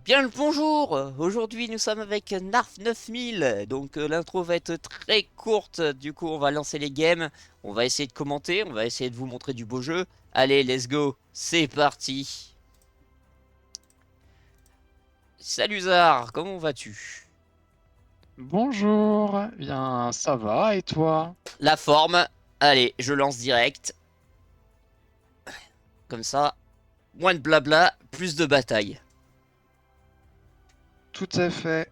Bien le bonjour. Aujourd'hui nous sommes avec Narf 9000. Donc l'intro va être très courte. Du coup on va lancer les games. On va essayer de commenter. On va essayer de vous montrer du beau jeu. Allez, let's go. C'est parti. Salut Zar, comment vas-tu? Bonjour, bien ça va et toi? La forme. Allez, je lance direct. Comme ça, moins de blabla, plus de bataille. Tout à fait.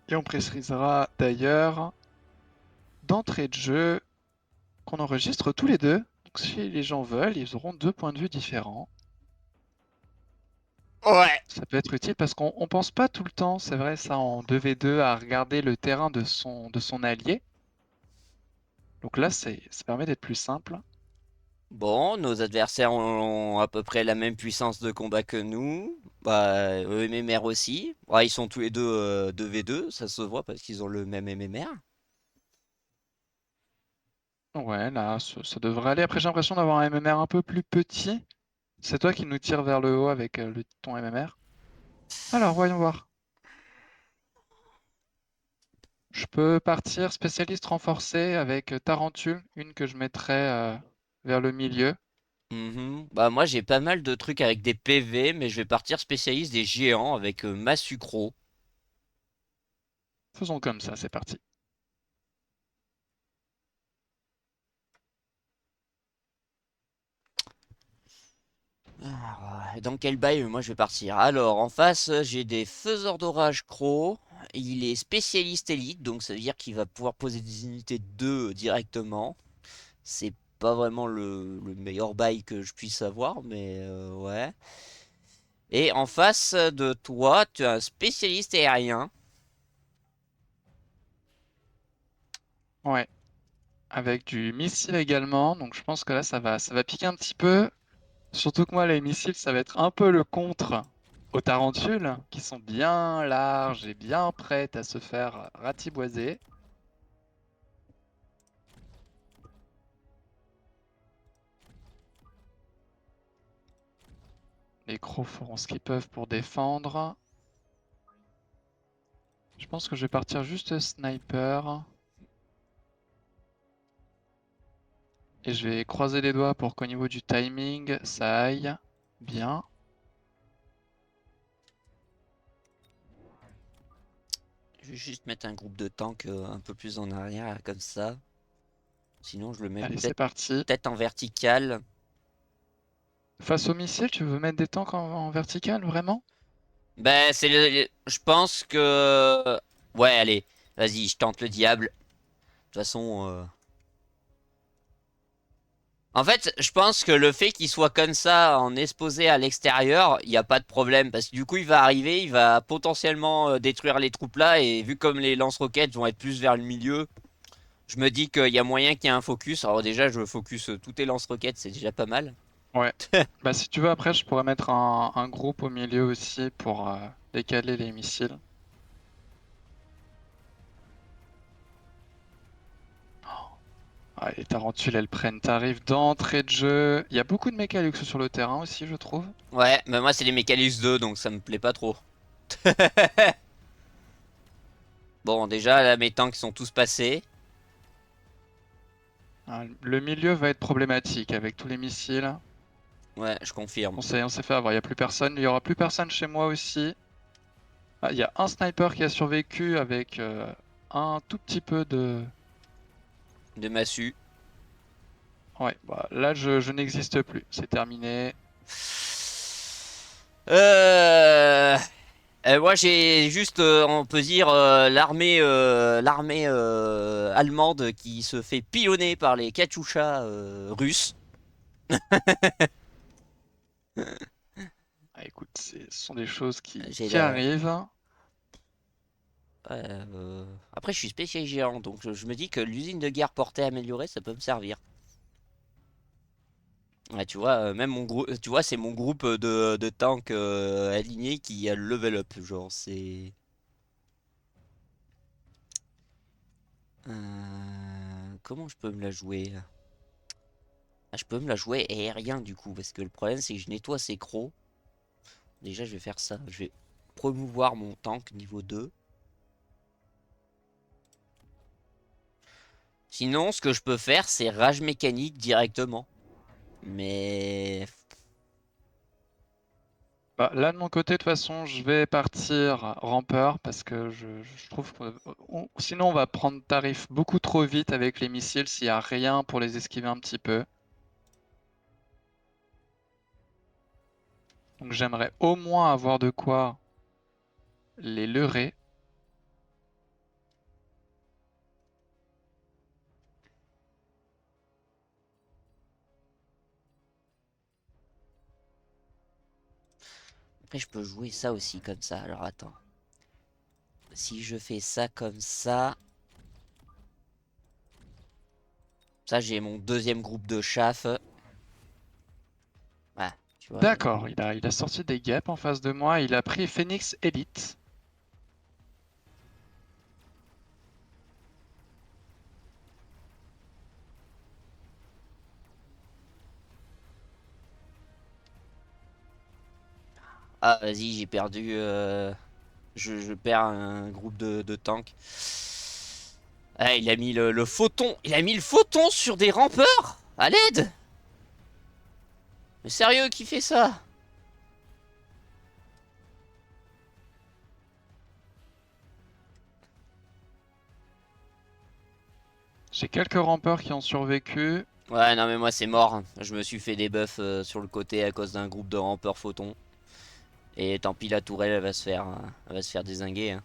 Et on précisera d'ailleurs d'entrée de jeu qu'on enregistre tous les deux. Donc si les gens veulent, ils auront deux points de vue différents. Ouais. Ça peut être utile parce qu'on pense pas tout le temps, c'est vrai ça, en 2v2 à regarder le terrain de son allié. Donc là, ça permet d'être plus simple. Bon, nos adversaires ont à peu près la même puissance de combat que nous. Bah, MMR aussi. Ouais, ils sont tous les deux 2v2, ça se voit parce qu'ils ont le même MMR. Ouais, là, ça devrait aller. Après, j'ai l'impression d'avoir un MMR un peu plus petit. C'est toi qui nous tire vers le haut avec ton MMR. Alors, voyons voir. Je peux partir spécialiste renforcé avec Tarentule, une que je mettrais vers le milieu. Mhm. Bah, moi j'ai pas mal de trucs avec des PV, mais je vais partir spécialiste des géants avec ma sucro. Faisons comme ça, c'est parti. Ah, dans quel bail moi je vais partir? Alors, en face, j'ai des faiseurs d'orage Croc. Il est spécialiste élite, donc ça veut dire qu'il va pouvoir poser des unités de 2 directement. C'est pas vraiment le meilleur bail que je puisse avoir, mais ouais. Et en face de toi, tu as un spécialiste aérien. Ouais, avec du missile également. Donc je pense que là, ça va piquer un petit peu. Surtout que moi, les missiles, ça va être un peu le contre aux tarentules, qui sont bien larges et bien prêtes à se faire ratiboiser. Les crocs feront ce qu'ils peuvent pour défendre. Je pense que je vais partir juste sniper. Et je vais croiser les doigts pour qu'au niveau du timing, ça aille bien. Je vais juste mettre un groupe de tanks un peu plus en arrière, comme ça. Sinon, je le mets Allez, c'est peut-être parti. en vertical. Face au missile, tu veux mettre des tanks en vertical, vraiment? Ben, je pense que... Ouais, allez, vas-y, je tente le diable. De toute façon... En fait, je pense que le fait qu'il soit comme ça, en exposé à l'extérieur, il n'y a pas de problème. Parce que du coup, il va arriver, il va potentiellement détruire les troupes là. Et vu comme les lance-roquettes vont être plus vers le milieu, je me dis qu'il y a moyen qu'il y ait un focus. Alors déjà, je focus tous les lance-roquettes, c'est déjà pas mal. Ouais. Bah si tu veux, après, je pourrais mettre un groupe au milieu aussi pour décaler les missiles. Ah, les tarentules, elles prennent tarif d'entrée de jeu. Il y a beaucoup de mécalux sur le terrain aussi, je trouve. Ouais, mais moi c'est les Mécalus 2, donc ça me plaît pas trop. Bon, déjà, là, mes tanks sont tous passés. Ah, le milieu va être problématique avec tous les missiles. Ouais, je confirme. On s'est fait avoir, il n'y a plus personne. Il y aura plus personne chez moi aussi. Ah, il y a un sniper qui a survécu avec un tout petit peu de... De massue. Ouais, bah, là je n'existe plus, c'est terminé. Euh... Moi j'ai juste, on peut dire, l'armée allemande qui se fait pilonner par les Katyusha russes. Ah, écoute, ce sont des choses J'ai qui la... arrivent. Ouais, après je suis spécial géant, donc je me dis que l'usine de guerre portée améliorée, ça peut me servir. Ouais, tu vois, même mon groupe, tu vois, c'est mon groupe de tanks alignés qui a le level up, genre, c'est... Comment je peux me la jouer là? Ah, je peux me la jouer aérien du coup, parce que le problème c'est que je nettoie ces crocs. Déjà, je vais faire ça. Je vais promouvoir mon tank niveau 2. Sinon, ce que je peux faire, c'est rage mécanique directement. Mais... Bah, là, de mon côté, de toute façon, je vais partir rampeur parce que je trouve que sinon, on va prendre tarif beaucoup trop vite avec les missiles s'il n'y a rien pour les esquiver un petit peu. Donc, j'aimerais au moins avoir de quoi les leurrer. Après, je peux jouer ça aussi comme ça. Alors, attends. Si je fais ça comme ça... Ça, j'ai mon deuxième groupe de chaff. Ouais, tu vois. D'accord, il a sorti des guêpes en face de moi. Il a pris Phoenix Elite. Ah, vas-y, j'ai perdu... je perds un groupe de tanks. Ah, il a mis le photon. Il a mis le photon sur des rampeurs. À l'aide. Mais sérieux, qui fait ça? J'ai quelques rampeurs qui ont survécu. Ouais, non mais moi c'est mort. Je me suis fait des buffs sur le côté à cause d'un groupe de rampeurs photons. Et tant pis, la tourelle elle va se faire dézinguer, hein.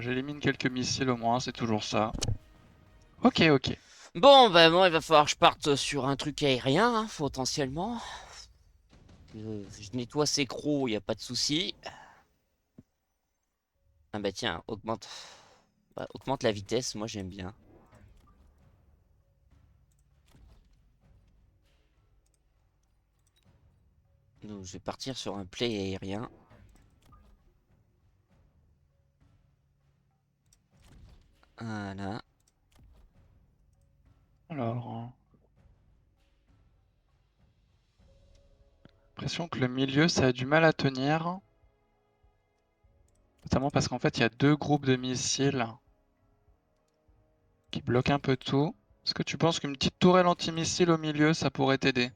J'élimine quelques missiles au moins, c'est toujours ça. Ok, ok. Bon, bah bon, il va falloir que je parte sur un truc aérien, hein, potentiellement. Je nettoie ces crocs, y a pas de souci. Ah bah tiens, augmente, bah, augmente la vitesse, moi j'aime bien. Donc je vais partir sur un play aérien. Voilà. Alors, l'impression que le milieu, ça a du mal à tenir. Notamment parce qu'en fait, il y a deux groupes de missiles qui bloquent un peu tout. Est-ce que tu penses qu'une petite tourelle antimissile au milieu, ça pourrait t'aider?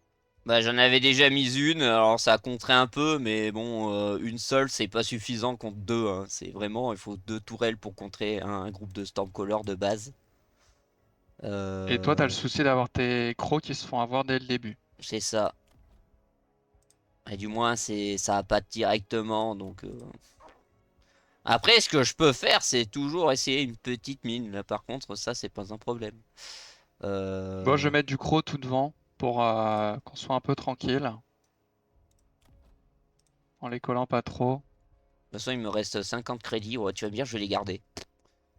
Bah j'en avais déjà mis une, alors ça a contré un peu, mais bon, une seule c'est pas suffisant contre deux, hein. C'est vraiment, il faut deux tourelles pour contrer un groupe de Stormcaller de base. Et toi, t'as le Euh, souci d'avoir tes crocs qui se font avoir dès le début. c'est ça. Et du moins ça appâte directement, donc... Après, ce que je peux faire, c'est toujours essayer une petite mine. Là, par contre, ça, c'est pas un problème. Bon, je Euh... vais mettre du croc tout devant pour qu'on soit un peu tranquille, en les collant pas trop. De toute façon, il me reste 50 crédits. Ouais, tu vas me dire, je vais les garder. Ça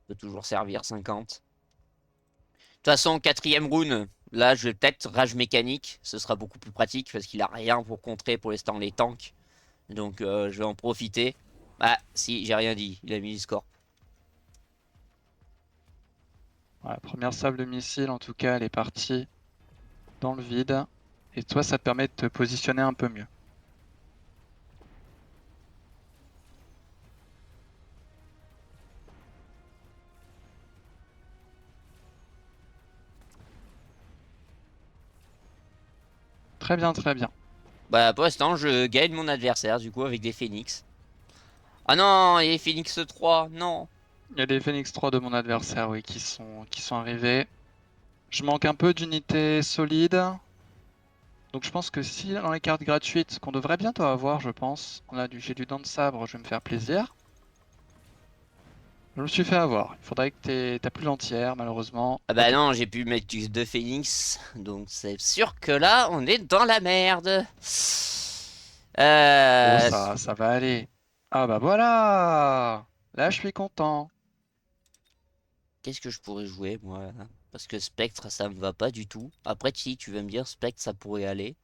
peut toujours servir, 50. De toute façon, quatrième rune, là, je vais peut-être rage mécanique. Ce sera beaucoup plus pratique parce qu'il a rien pour contrer pour l'instant les tanks. Donc, je vais en profiter. Ah, si, j'ai rien dit. Il a mis le score. Voilà, première salve de missile, en tout cas, elle est partie dans le vide. Et toi, ça te permet de te positionner un peu mieux. Très bien, très bien. Bah, pour l'instant, je gagne mon adversaire, du coup, avec des phoenix. Ah non, il y a Phoenix 3, non. Il y a des Phoenix 3 de mon adversaire, oui, qui sont arrivés. Je manque un peu d'unités solides. Donc je pense que si dans les cartes gratuites, qu'on devrait bientôt avoir, je pense, j'ai du dent de sabre, je vais me faire plaisir. Je me suis fait avoir. Il faudrait que t'as plus l'entière, malheureusement. Ah Pas bah du non, coup. j'ai pu mettre du 2 Phoenix, donc c'est sûr que là, on est dans la merde. Oh, Euh, ça va aller. Ah bah voilà! Là, je suis content. Qu'est-ce que je pourrais jouer, moi, là? Parce que Spectre, ça me va pas du tout. Après, si tu veux me dire, Spectre, ça pourrait aller.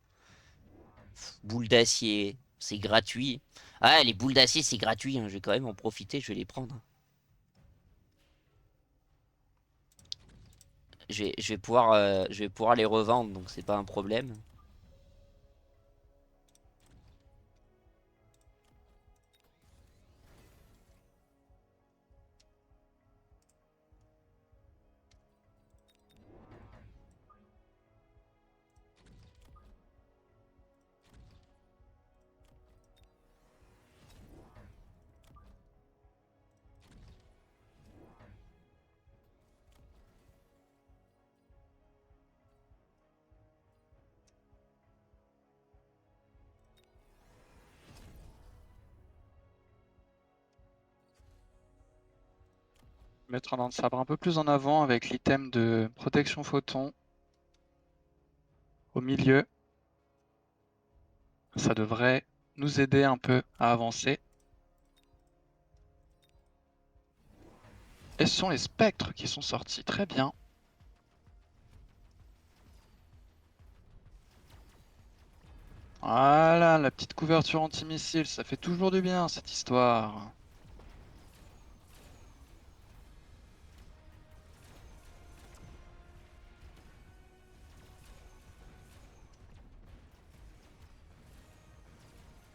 Boule d'acier, c'est gratuit. Ah, les boules d'acier, c'est gratuit, hein. Je vais quand même en profiter, je vais les prendre. Je vais pouvoir les revendre, donc c'est pas un problème. mettre un dent de sabre un peu plus en avant avec l'item de protection photon au milieu. Ça devrait nous aider un peu à avancer. Et ce sont les spectres qui sont sortis, très bien. Voilà, la petite couverture anti-missile, ça fait toujours du bien cette histoire.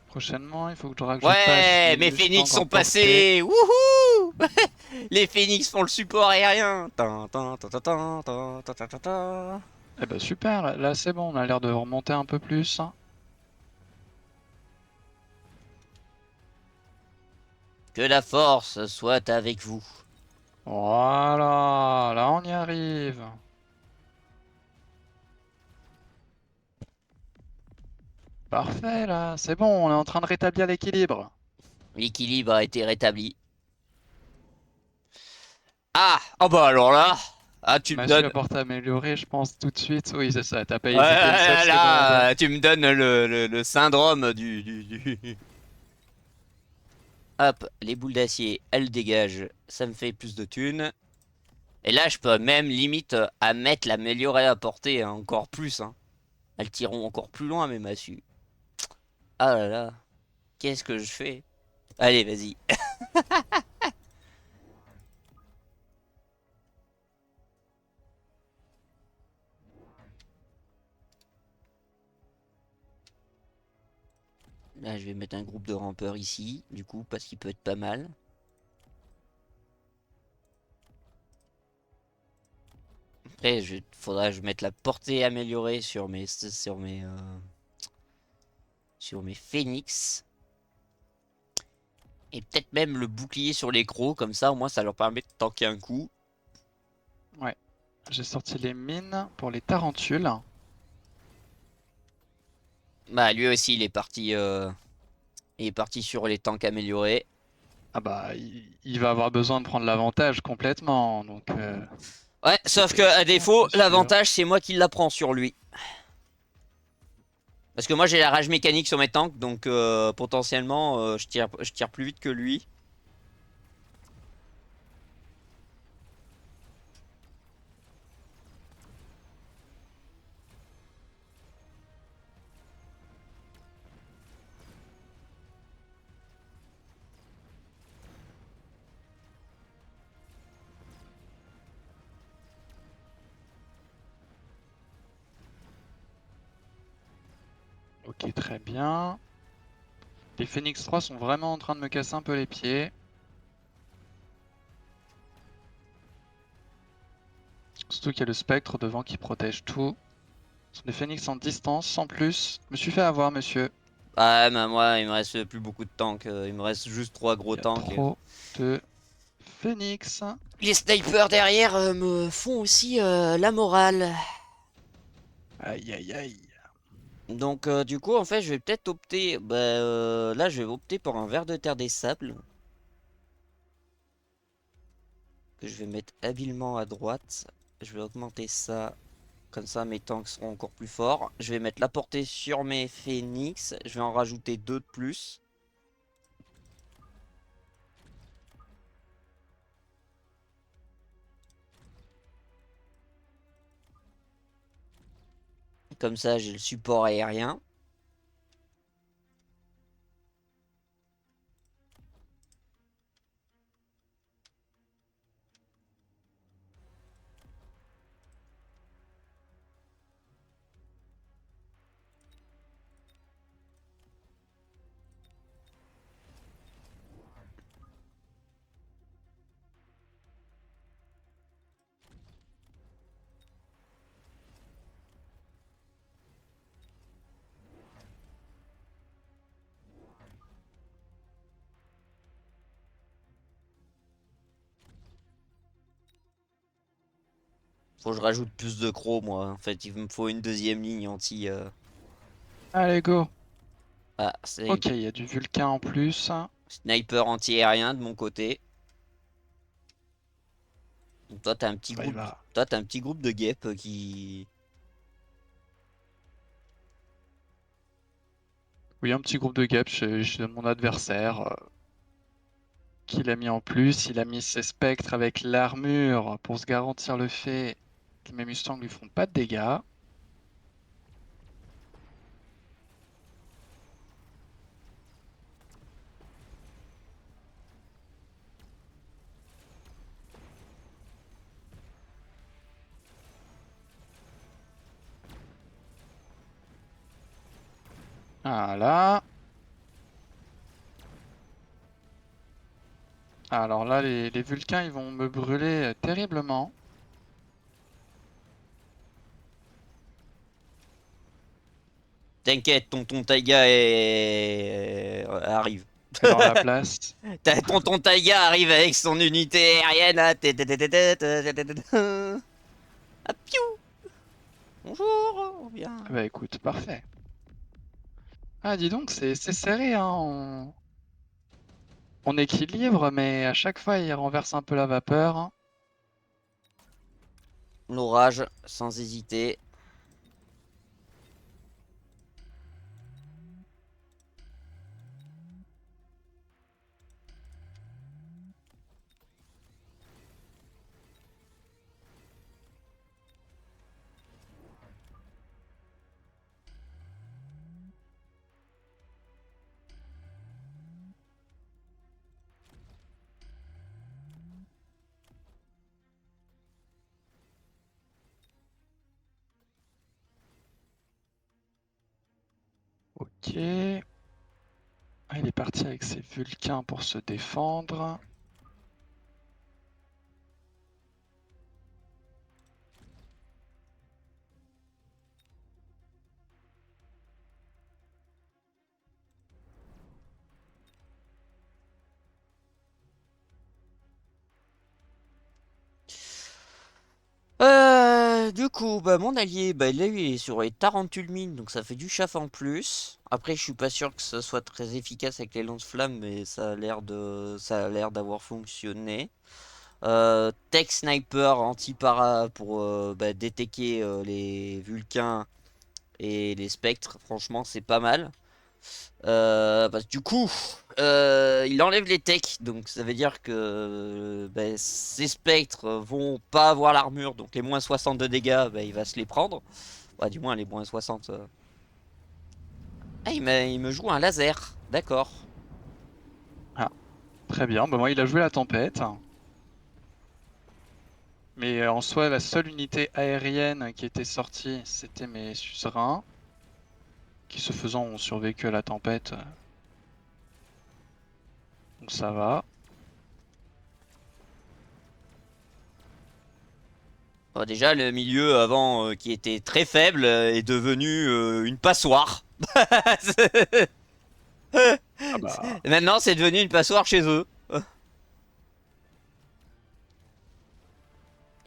Prochainement, il faut que je passe Ouais, mes du phénix stand en sont portée. passés. Wouhou! Les phénix font le support aérien. Eh ben super, là c'est bon, on a l'air de remonter un peu plus. Que la force soit avec vous. Voilà, là on y arrive. Parfait là, c'est bon, on est en train de rétablir l'équilibre. L'équilibre a été rétabli. Ah! Oh bah alors là! Ah, tu me Massue donnes. à portée améliorée, je pense tout de suite. Oui, c'est ça, t'as pas Ouais, hésité une seule là, seconde. là, tu me donnes le syndrome Hop, les boules d'acier, elles dégagent. Ça me fait plus de thunes. Et là, je peux même limite à mettre l'améliorer à portée hein, encore plus. Hein. Elles tireront encore plus loin, mes massues. Ah là là, qu'est-ce que je fais? Allez, vas-y. Là, je vais mettre un groupe de rampeurs ici, du coup, parce qu'il peut être pas mal. Après, faudra que je mette la portée améliorée sur mes phénix. Et peut-être même le bouclier sur les crocs, comme ça, au moins, ça leur permet de tanker un coup. Ouais, j'ai sorti les mines pour les tarentules. Bah, lui aussi, il est parti sur les tanks améliorés. Ah bah, il va avoir besoin de prendre l'avantage complètement, donc Ouais, sauf que à c'est un défaut, peu sûr. l'avantage, c'est moi qui la prends sur lui. Parce que moi, j'ai la rage mécanique sur mes tanks, donc potentiellement, je tire plus vite que lui. Ok, très bien. Les Phoenix 3 sont vraiment en train de me casser un peu les pieds. Surtout qu'il y a le spectre devant qui protège tout. Ce sont des Phoenix en distance, sans plus. Je me suis fait avoir, monsieur. Ah, bah moi, il me reste plus beaucoup de tanks. Il me reste juste 3 gros Il y a tanks. trop de Phoenix. Les snipers derrière me font aussi la morale. Aïe, aïe, aïe. Donc du coup, en fait, je vais peut-être opter... Bah, là, je vais opter pour un ver de terre des sables. Que je vais mettre habilement à droite. Je vais augmenter ça. Comme ça, mes tanks seront encore plus forts. Je vais mettre la portée sur mes phénix. Je vais en rajouter 2 de plus. Comme ça, j'ai le support aérien. Faut que je rajoute plus de crocs, moi. En fait, il me faut une deuxième ligne anti... Allez, go. Ah, Ok, il y a du Vulcain en plus. sniper anti-aérien de mon côté. Donc toi, t'as un petit Bah, il groupe, va. toi, t'as un petit groupe de guêpes qui. Oui, un petit groupe de guêpes chez mon adversaire qu'il a mis en plus. Il a mis ses spectres avec l'armure pour se garantir le fait que mes Mustangs lui feront pas de dégâts. Voilà. Alors là, les Vulcains, ils vont me brûler terriblement. T'inquiète, tonton Taiga arrive. Et dans la place. Tonton Taiga arrive avec son unité aérienne. Là. Ah, piou. Bonjour, on vient. Bah écoute, parfait. Ah, dis donc, c'est serré, hein. On équilibre, mais à chaque fois, il renverse un peu la vapeur, hein. L'orage, sans hésiter. Ok. Ah, il est parti avec ses Vulcains pour se défendre. Du coup, bah, mon allié, bah, là, il est sur les tarentules mines, donc ça fait du chaff en plus. Après, je suis pas sûr que ce soit très efficace avec les lance-flammes, mais ça a l'air d'avoir fonctionné. Tech Sniper anti-para pour bah, détecter les Vulcains et les Spectres. Franchement, c'est pas mal. Parce que du coup, il enlève les techs, donc ça veut dire que bah, ces spectres vont pas avoir l'armure, donc les moins 60 de dégâts, bah, il va se les prendre. Ouais, du moins les moins 60. Ah, il me joue un laser, d'accord. Ah, très bien. Bah, moi, il a joué la tempête. Mais en soi, la seule unité aérienne qui était sortie, c'était mes suzerains, qui se faisant ont survécu à la tempête. Donc ça va. Bon, déjà, le milieu avant qui était très faible est devenu une passoire. Ah bah, Maintenant, c'est devenu une passoire chez eux.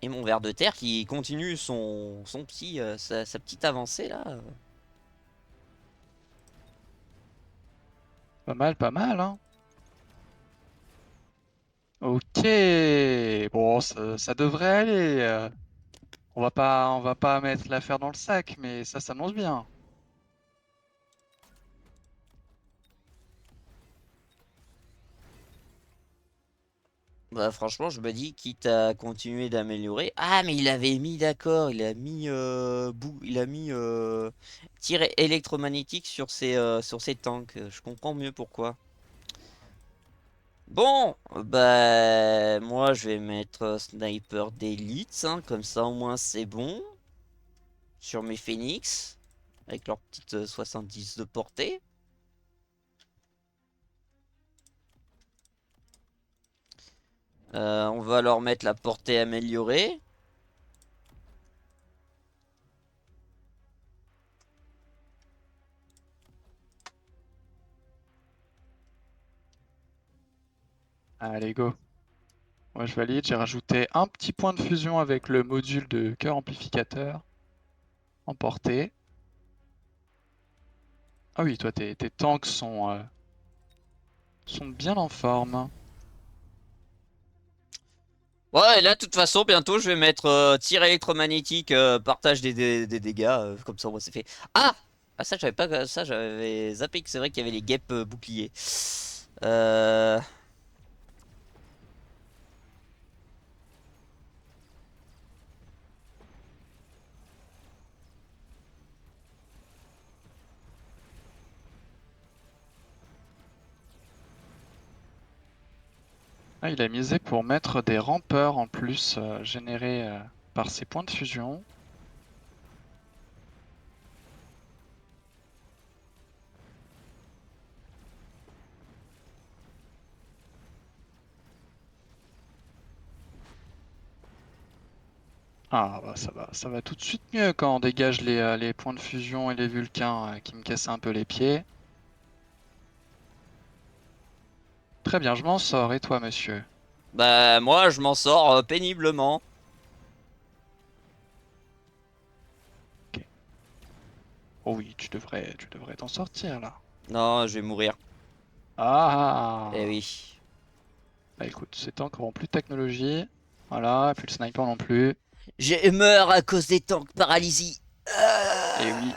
Et mon ver de terre qui continue sa petite avancée là. pas mal, hein. Ok. Bon, ça devrait aller. On va pas mettre l'affaire dans le sac, mais ça s'annonce bien. Bah franchement, je me dis, quitte à continuer d'améliorer. Ah, mais il avait mis, d'accord, il a mis tir électromagnétique sur ses tanks. Je comprends mieux pourquoi. Bon, bah moi je vais mettre sniper d'élite, hein, comme ça au moins c'est bon. Sur mes phoenix, avec leur petite 70 de portée. On va leur mettre la portée améliorée. Allez, go. Moi, je valide. J'ai rajouté un petit point de fusion avec le module de cœur amplificateur en portée. Ah oui, toi, tes tanks sont bien en forme. Ouais, et là, de toute façon, bientôt, je vais mettre tir électromagnétique, partage des dégâts, comme ça, moi, c'est fait. Ah! Ah, ça, j'avais pas, ça, j'avais zappé que c'est vrai qu'il y avait les guêpes boucliers. Euh... Ah, il a misé pour mettre des rampeurs en plus générés par ses points de fusion. Ah bah ça va tout de suite mieux quand on dégage les points de fusion et les vulcains qui me cassaient un peu les pieds. Très bien, je m'en sors. Et toi, monsieur? Bah, moi, je m'en sors péniblement. Ok. Oh oui, tu devrais t'en sortir là. Non, je vais mourir. Eh Ah! oui. Bah écoute, c'est encore en plus de technologie. Voilà, plus le sniper non plus. Je meurs à cause des tanks paralysie. Et oui,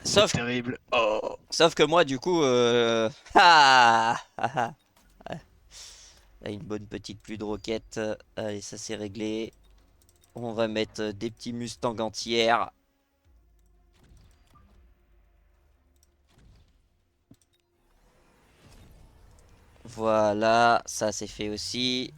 c'est Sauf, terrible. Oh! sauf que moi, du coup, une bonne petite pluie de roquettes. Allez, ça c'est réglé. On va mettre des petits mustangs entières. Voilà, ça c'est fait aussi.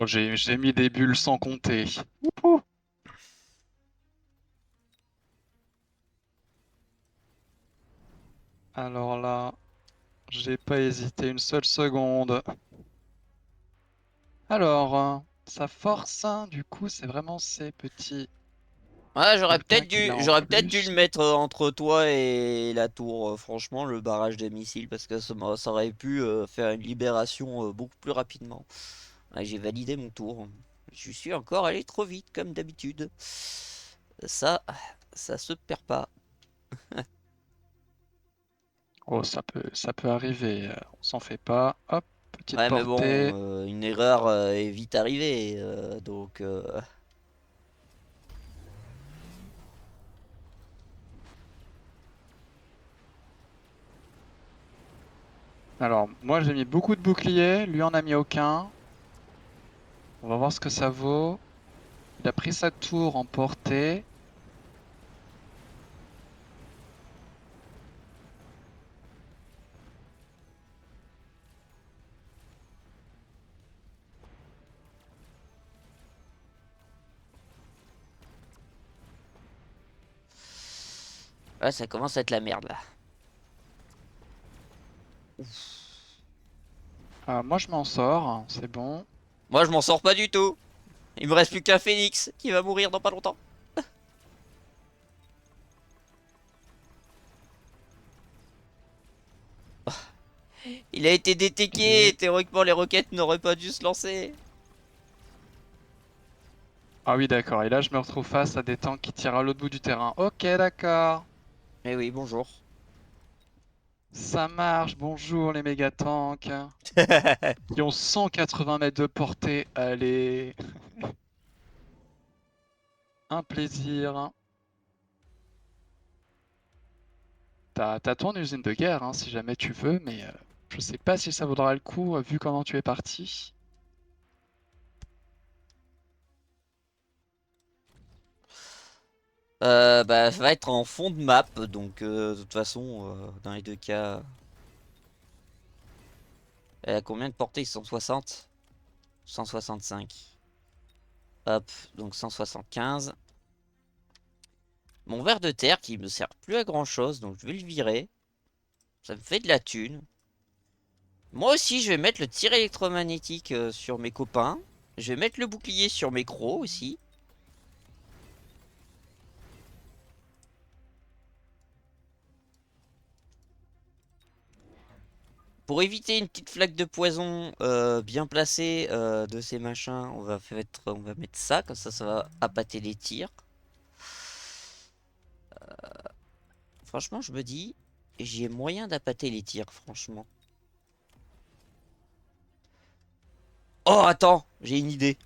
Oh, j'ai mis des bulles sans compter. Wouhou. Alors là, j'ai pas hésité une seule seconde. Alors, sa force, hein, du coup, c'est vraiment ces petits Ouais, vulcains qu'il a en j'aurais peut-être dû le plus. mettre entre toi et la tour. Franchement, le barrage des missiles, parce que ça aurait pu faire une libération beaucoup plus rapidement. Ouais, j'ai validé mon tour. Je suis encore allé trop vite, comme d'habitude. Ça, ça se perd pas. Oh, ça peut arriver, on s'en fait pas. Hop, petite Ouais, mais bon, portée. une erreur est vite arrivée. Donc, Alors, moi j'ai mis beaucoup de boucliers, lui en a mis aucun. On va voir ce que ça vaut. Il a pris sa tour en portée. ouais, ça commence à être la merde là. Moi je m'en sors, hein, c'est bon. Moi, je m'en sors pas du tout. Il me reste plus qu'un phénix qui va mourir dans pas longtemps. Il a été détéqué. Ok. Théoriquement, les roquettes n'auraient pas dû se lancer. Ah oui, d'accord. Et là, je me retrouve face à des tanks qui tirent à l'autre bout du terrain. Ok, d'accord. Eh oui, bonjour. Ça marche. Bonjour les méga tanks qui ont 180 mètres de portée. Allez, un plaisir. T'as ton usine de guerre, hein, si jamais tu veux, mais je sais pas si ça vaudra le coup vu comment tu es parti. Bah, ça va être en fond de map, donc de toute façon, dans les deux cas, elle a combien de portée? 160? 165. Hop, donc 175. Mon ver de terre qui me sert plus à grand chose, donc je vais le virer. Ça me fait de la thune. Moi aussi, je vais mettre le tir électromagnétique sur mes copains. Je vais mettre le bouclier sur mes crocs aussi. Pour éviter une petite flaque de poison bien placée de ces machins, on va mettre ça, comme ça va appâter les tirs. Franchement, je me dis, j'ai moyen d'appâter les tirs, franchement. Oh, attends, j'ai une idée.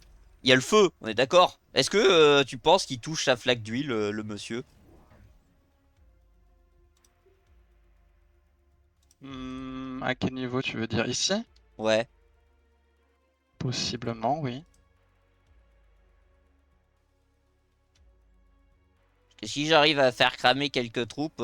Il y a le feu, on est d'accord? Est-ce que tu penses qu'il touche sa flaque d'huile, le monsieur? À quel niveau tu veux dire? Ici? Ouais. Possiblement, oui. Parce que si j'arrive à faire cramer quelques troupes,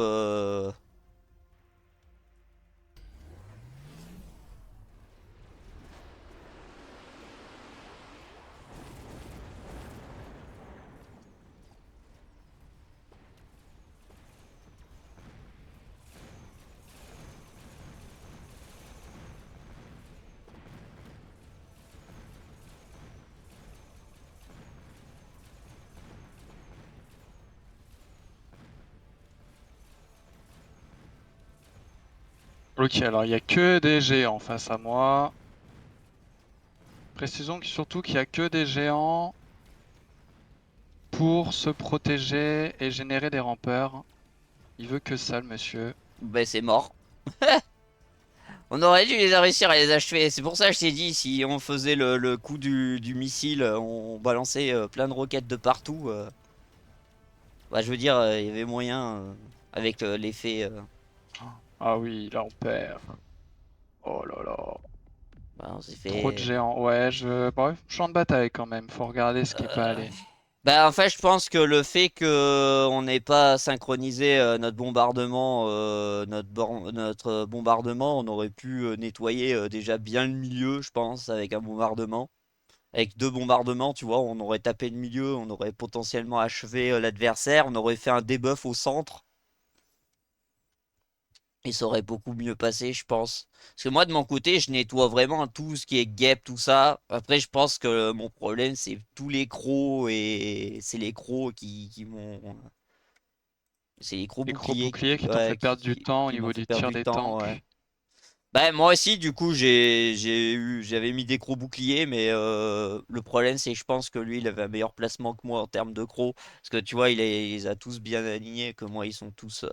Ok, alors il n'y a que des géants face à moi. Précisons surtout qu'il n'y a que des géants pour se protéger et générer des rampeurs. Il veut que ça, le monsieur. ben c'est mort. On aurait dû les réussir à les achever. C'est pour ça que je t'ai dit, si on faisait le coup du missile, on balançait plein de roquettes de partout. Bah, je veux dire, il y avait moyen, avec l'effet. Ah oui, là on perd. Oh là là. Bah, on s'est Trop de fait. géants. Ouais, bref, champ de bataille quand même. Faut regarder ce qui peut aller. Bah, en fait, je pense que le fait que on n'ait pas synchronisé notre bombardement, notre bombardement, on aurait pu nettoyer déjà bien le milieu, je pense, avec un bombardement. Avec deux bombardements, tu vois, on aurait tapé le milieu, on aurait potentiellement achevé l'adversaire, on aurait fait un debuff au centre. Et ça aurait beaucoup mieux passé, je pense. Parce que moi, de mon côté, je nettoie vraiment tout ce qui est guêpe, tout ça. Après, je pense que mon problème, c'est tous les crocs et c'est les crocs qui m'ont. C'est les crocs Les gros boucliers boucliers qui t'ont ouais, fait perdre du temps au qui m'ont niveau fait du perdre tir du des temps, ouais. tanks. Bah, moi aussi, du coup, j'avais mis des crocs boucliers, mais le problème, c'est que je pense que lui, il avait un meilleur placement que moi en termes de crocs. Parce que tu vois, il les a tous bien alignés, que moi, ils sont tous.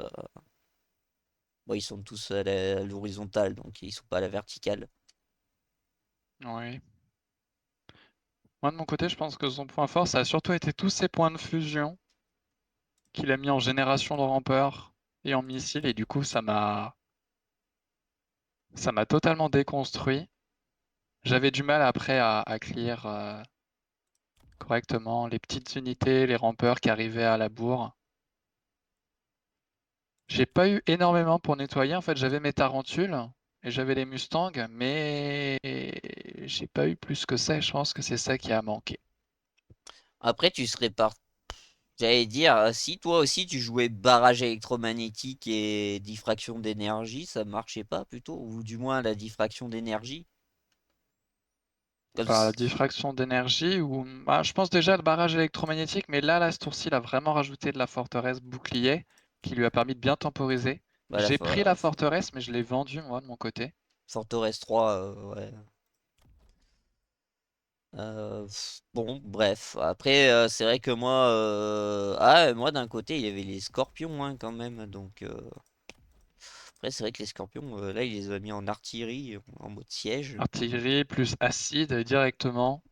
Bon, ils sont tous à l'horizontale, donc ils sont pas à la verticale. Oui. Moi, de mon côté, je pense que son point fort, ça a surtout été tous ces points de fusion qu'il a mis en génération de rampeurs et en missiles. Et du coup, ça m'a totalement déconstruit. J'avais du mal après à clear correctement les petites unités, les rampeurs qui arrivaient à la bourre. J'ai pas eu énormément pour nettoyer. En fait, j'avais mes tarentules et j'avais les mustangs, mais j'ai pas eu plus que ça. Et je pense que c'est ça qui a manqué. Après, tu serais par... J'allais dire, si toi aussi tu jouais barrage électromagnétique et diffraction d'énergie, ça marchait pas plutôt? Ou du moins la diffraction d'énergie? Comme Par la si... diffraction d'énergie ou je pense déjà le barrage électromagnétique, mais là, ce tour-ci, il a vraiment rajouté de la forteresse bouclier qui lui a permis de bien temporiser. Bah, J'ai pris la forteresse, mais je l'ai vendue moi de mon côté. Forteresse 3, ouais. Bon, bref. Après, c'est vrai que moi... Ah, moi d'un côté, il y avait les scorpions, hein, quand même. Donc... Après, c'est vrai que les scorpions, là, il les a mis en artillerie, en mode siège. Artillerie plus acide directement.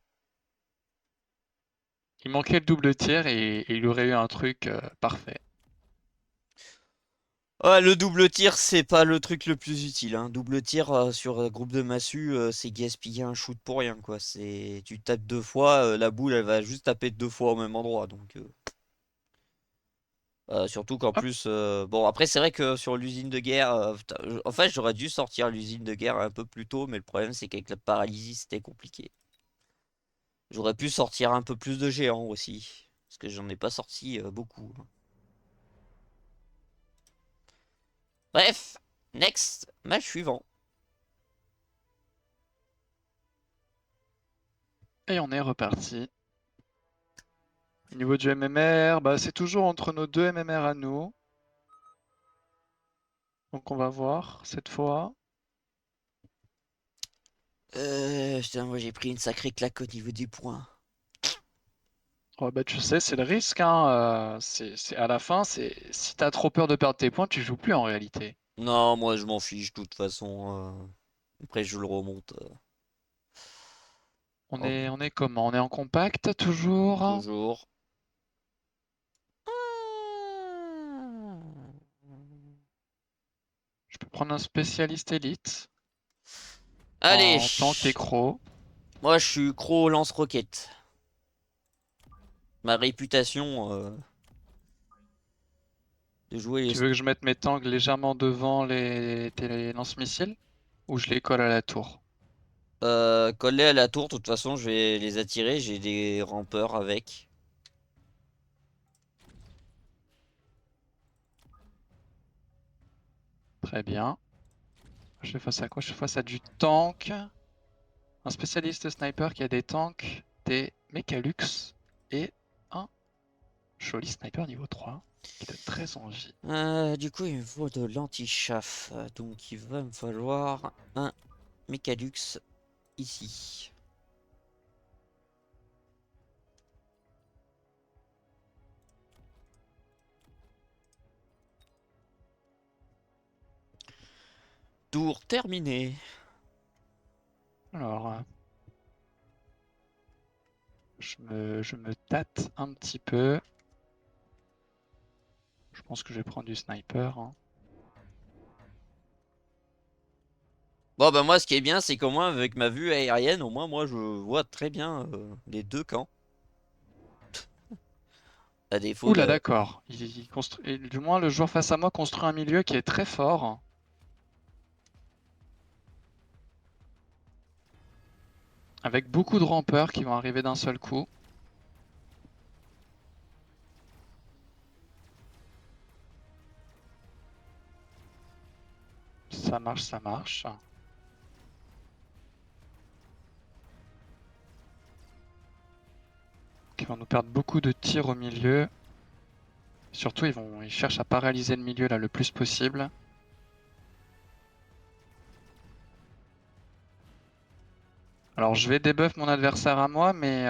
Il manquait le double tir et il aurait eu un truc parfait. Ouais, le double tir, c'est pas le truc le plus utile, hein. Double tir sur groupe de massue, c'est gaspiller un shoot pour rien, quoi. C'est, tu tapes deux fois, la boule, elle va juste taper deux fois au même endroit, donc. Surtout qu'en Hop, plus, bon, après, c'est vrai que sur l'usine de guerre, putain, en fait, j'aurais dû sortir l'usine de guerre un peu plus tôt, mais le problème, c'est qu'avec la paralysie, c'était compliqué. J'aurais pu sortir un peu plus de géants aussi, parce que j'en ai pas sorti beaucoup. Bref, next, match suivant. et on est reparti. Au niveau du MMR, c'est toujours entre nos deux MMR à nous. Donc on va voir cette fois. Putain, moi j'ai pris une sacrée claque au niveau des points. Oh, bah, tu sais, c'est le risque, hein. À la fin, si t'as trop peur de perdre tes points, tu joues plus en réalité. Non, moi je m'en fiche de toute façon. Après je le remonte. Hop, On est comment? On est en compact toujours? toujours. Je peux prendre un spécialiste élite en tank et Allez, croc. moi je suis Croc lance-roquette. Ma réputation de jouer les... Tu veux que je mette mes tanks légèrement devant les lance-missiles? Ou je les colle à la tour? Coller à la tour, de toute façon je vais les attirer, j'ai des rampeurs avec. Très bien. Je fais face à quoi? Je fais face à du tank. Un spécialiste sniper qui a des tanks, des Mechalux et un joli sniper niveau 3 qui donne très envie. Du coup il me faut de l'anti-chaff, donc il va me falloir un Mechalux ici. Tour terminé. Alors, je me tâte un petit peu. Je pense que je vais prendre du sniper, hein. Bon bah moi ce qui est bien c'est qu'au moins avec ma vue aérienne, au moins moi je vois très bien les deux camps. À défaut Oula, de... d'accord. Et du moins, le joueur face à moi construit un milieu qui est très fort, avec beaucoup de rampeurs qui vont arriver d'un seul coup. Ça marche, ça marche. Qui vont nous perdre beaucoup de tirs au milieu. Surtout, ils cherchent à paralyser le milieu là le plus possible. Alors, je vais debuff mon adversaire à moi, mais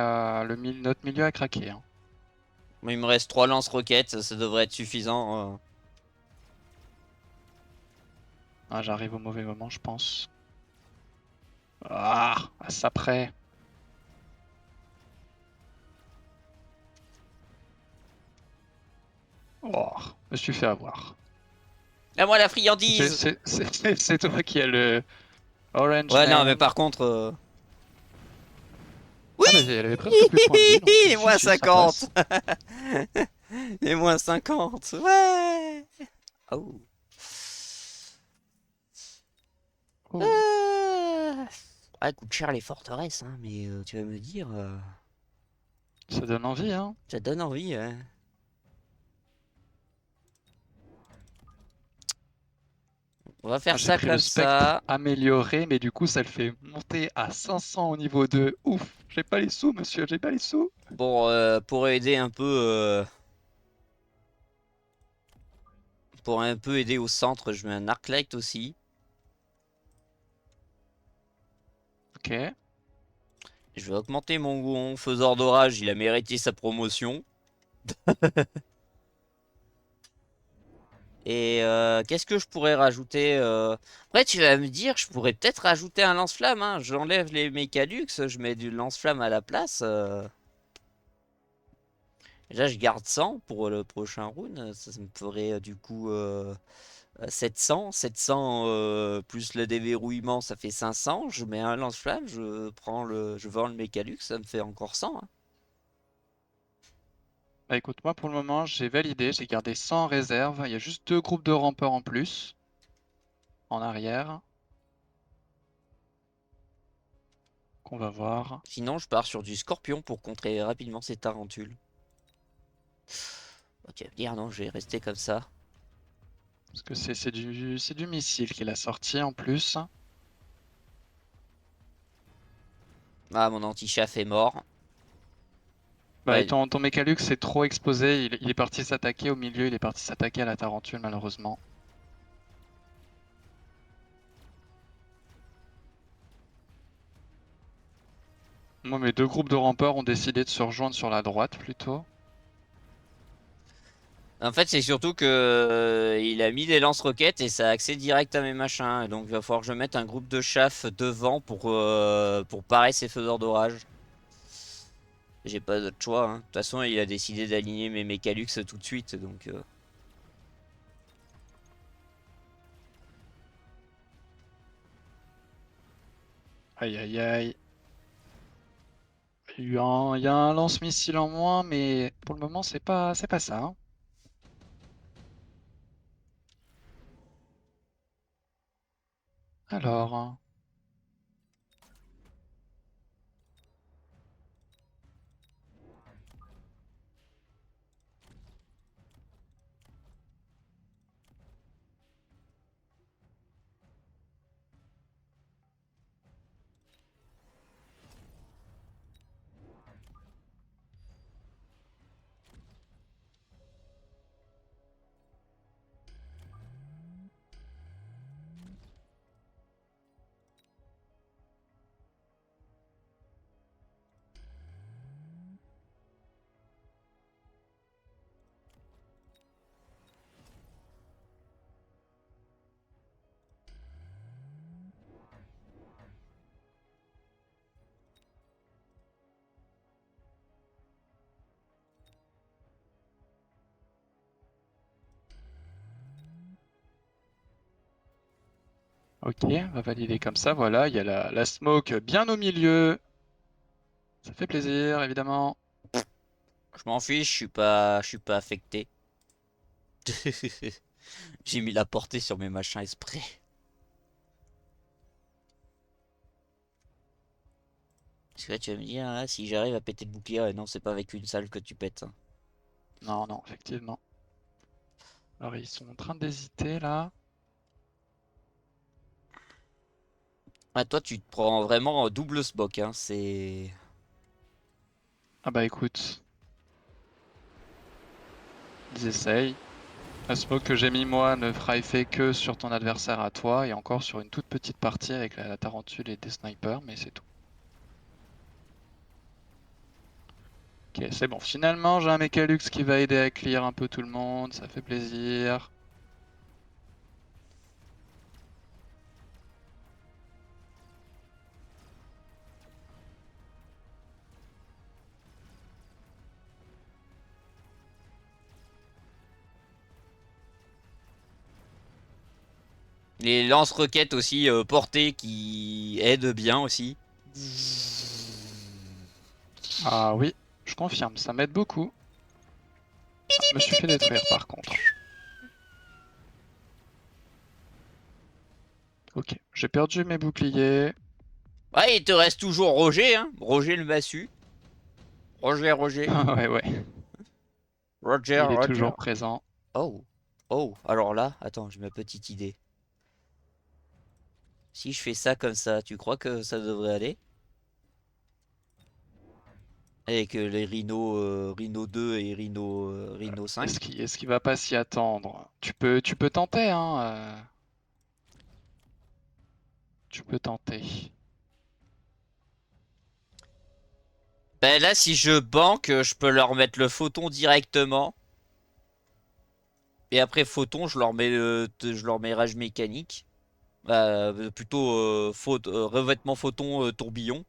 notre milieu a craqué, hein. Moi, il me reste 3 lance-roquettes, ça devrait être suffisant. Ah, j'arrive au mauvais moment, je pense. Ah, ça près. Oh, je me suis fait avoir. À moi la friandise! C'est toi qui as le orange Ouais non mais name. par contre... Oui! Ah bah elle avait presque plus de points de vie, donc Les si, moins si, ça 50! passe. Les moins 50! Ouais! Oh. Oh, Ah, coûte cher les forteresses, hein, mais tu vas me dire, ça donne envie, hein. ça donne envie, hein. On va Ah, faire j'ai ça pris le comme spectre ça. amélioré, mais du coup ça le fait monter à 500 au niveau 2. Ouf, j'ai pas les sous, monsieur, j'ai pas les sous. Bon, pour un peu aider au centre, je mets un Arclight aussi. Ok. Je vais augmenter mon faiseur d'orage, il a mérité sa promotion. Et qu'est-ce que je pourrais rajouter après, tu vas me dire, je pourrais peut-être rajouter un lance-flamme, hein. J'enlève les Mechalux, je mets du lance-flamme à la place. Déjà, je garde 100 pour le prochain rune. Ça me ferait du coup 700. 700 plus le déverrouillement, ça fait 500. Je mets un lance-flamme, je vends le Mechalux, ça me fait encore 100, hein. Bah écoute, moi pour le moment j'ai validé, j'ai gardé 100 en réserve. Il y a juste deux groupes de rampeurs en plus, en arrière, qu'on va voir. Sinon, je pars sur du Scorpion pour contrer rapidement ces tarentules. Ok, dire non, je vais rester comme ça. Parce que c'est du missile qu'il a sorti en plus. Ah, mon anti-chaff est mort. Bah, et Ouais, ton Mechalux est trop exposé, il est parti s'attaquer au milieu, il est parti s'attaquer à la tarentule malheureusement. Moi, mes deux groupes de remparts ont décidé de se rejoindre sur la droite plutôt. En fait, c'est surtout que il a mis des lance-roquettes et ça a accès direct à mes machins. Et donc, il va falloir que je mette un groupe de chaff devant pour parer ces faiseurs d'orage. J'ai pas d'autre choix, hein. De toute façon, il a décidé d'aligner mes Mechalux tout de suite, donc... Aïe aïe aïe. Il y a un lance-missile en moins, mais pour le moment, c'est pas ça, hein. Alors, ok, on va valider comme ça. Voilà, il y a la smoke bien au milieu. Ça fait plaisir, évidemment. Je m'en fiche, je suis pas affecté. J'ai mis la portée sur mes machins exprès. Parce que là, tu vas me dire, ah, si j'arrive à péter le bouclier, non, c'est pas avec une salle que tu pètes, hein. Non, non, effectivement. Alors, ils sont en train d'hésiter là. Ah, toi, tu te prends vraiment double smoke, hein. C'est... Ah bah écoute, ils essayent. La smoke que j'ai mis moi ne fera effet que sur ton adversaire à toi et encore sur une toute petite partie avec la tarentule et des snipers, mais c'est tout. Ok, c'est bon. Finalement, j'ai un Mechalux qui va aider à clear un peu tout le monde, ça fait plaisir. Les lance-roquettes aussi portées qui aident bien aussi. Ah oui, je confirme, ça m'aide beaucoup. Ah, je me suis fait détruire par contre. Ok, j'ai perdu mes boucliers. Ouais, il te reste toujours Roger, hein. Roger le massue. Roger, Roger. Ouais, ouais, Roger, il est Roger. toujours présent. Oh. Oh, alors là, attends, j'ai ma petite idée. Si je fais ça comme ça, tu crois que ça devrait aller? Avec les Rhino, Rhino 2 et Rhino 5. Est-ce qu'il va pas s'y attendre? Tu peux tenter, hein. Tu peux tenter. Ben là, si je banque, je peux leur mettre le photon directement. Et après photon, je leur mets rage mécanique. Plutôt revêtement photon tourbillon.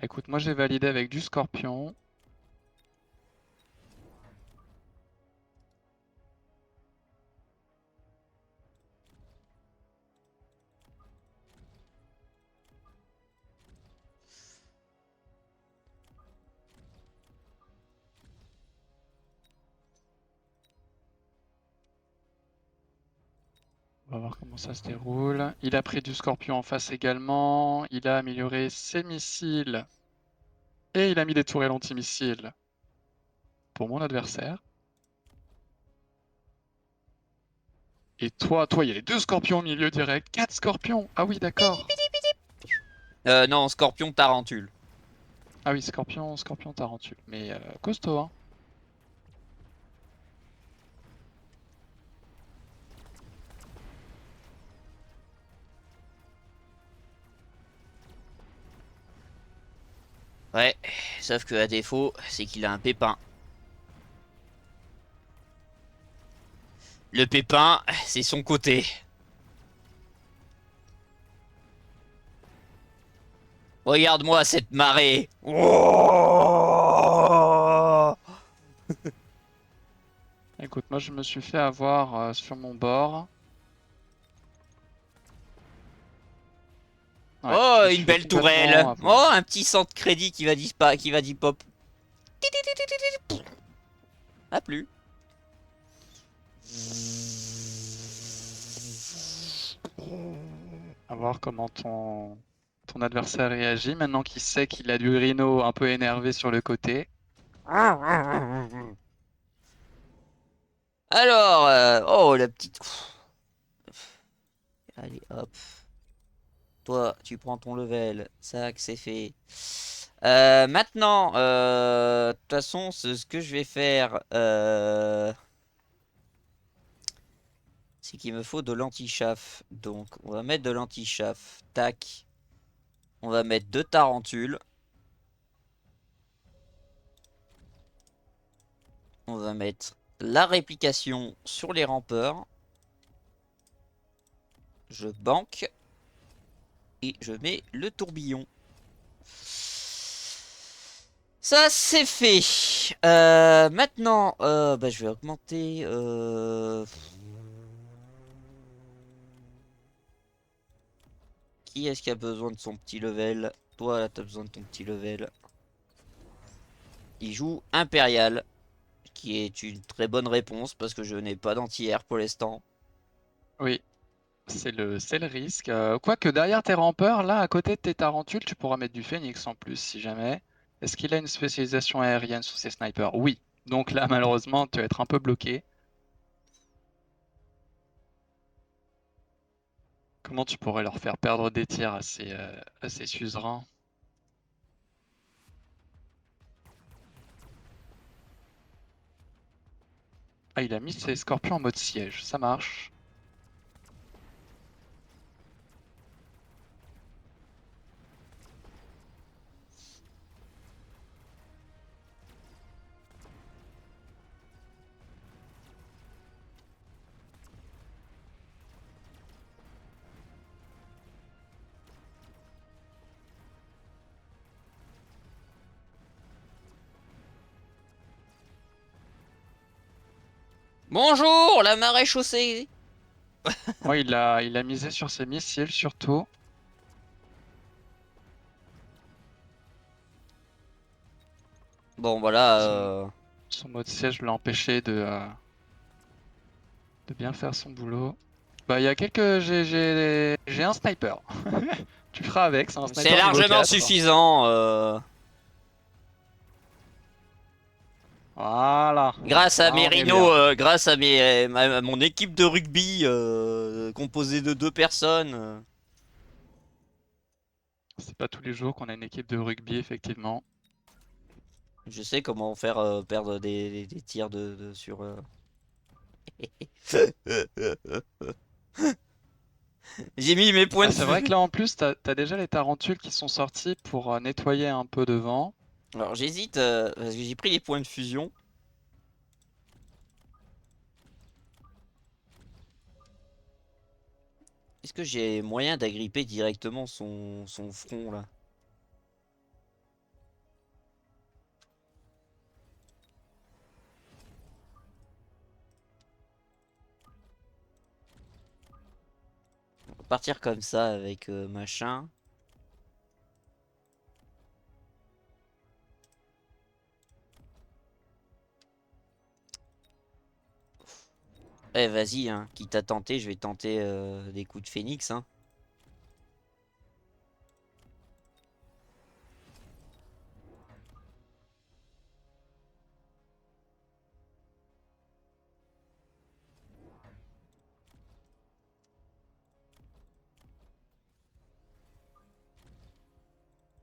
Écoute, moi j'ai validé avec du scorpion. On va voir comment ça se déroule. Il a pris du scorpion en face également. Il a amélioré ses missiles. Et il a mis des tourelles anti-missiles pour mon adversaire. Et toi, il y a les deux scorpions au milieu direct. 4 scorpions. Ah oui, d'accord. Non, scorpion tarentule. Ah oui, scorpion tarentule. Mais costaud, hein. Ouais, sauf que à défaut, c'est qu'il a un pépin. Le pépin, c'est son côté. Regarde-moi cette marée. Oh. Écoute, moi je me suis fait avoir sur mon bord. Ouais, je Oh, me une suis fait belle complètement tourelle. avoir. Oh, un petit centre crédit qui va pop. Ah, plus. À voir comment ton adversaire réagit maintenant qu'il sait qu'il a du Rhino un peu énervé sur le côté. Alors, oh, la petite. Allez, hop. Toi, tu prends ton level. Ça, c'est fait. Maintenant, de toute façon, ce que je vais faire, c'est qu'il me faut de l'anti-chaff. Donc, on va mettre de l'anti-chaff. Tac. On va mettre deux tarentules. On va mettre la réplication sur les rampeurs. Je banque. Et je mets le tourbillon. Ça, c'est fait. Maintenant, bah, je vais augmenter. Qui est-ce qui a besoin de son petit level? Toi, là, t'as besoin de ton petit level. Il joue Impérial, qui est une très bonne réponse parce que je n'ai pas d'anti-air pour l'instant. Oui, c'est le risque. Quoique derrière tes rampeurs, là, à côté de tes tarentules, tu pourras mettre du Phoenix en plus si jamais. Est-ce qu'il a une spécialisation aérienne sur ses snipers? Oui. Donc là, malheureusement, tu vas être un peu bloqué. Comment tu pourrais leur faire perdre des tirs à ces suzerains? Ah, il a mis ses scorpions en mode siège, ça marche. Bonjour, la marée chaussée. Ouais, il a misé sur ses missiles surtout. Bon, voilà. Son mode siège l'a empêché de bien faire son boulot. Bah, il y a quelques. J'ai un sniper. Tu feras avec, c'est un C'est sniper niveau largement 4. suffisant. Voilà. Grâce à Là, mes on est bien. rhinos, grâce à, à mon équipe de rugby composée de deux personnes. C'est pas tous les jours qu'on a une équipe de rugby, effectivement. Je sais comment faire perdre des tirs sur. J'ai mis mes points Ah, de c'est vrai que vue. là, en plus, t'as déjà les tarentules qui sont sortis pour nettoyer un peu devant. Alors j'hésite parce que j'ai pris les points de fusion. Est-ce que j'ai moyen d'agripper directement son front là? On va partir comme ça avec machin. Eh vas-y, hein, quitte à tenter, je vais tenter des coups de phénix. Hein.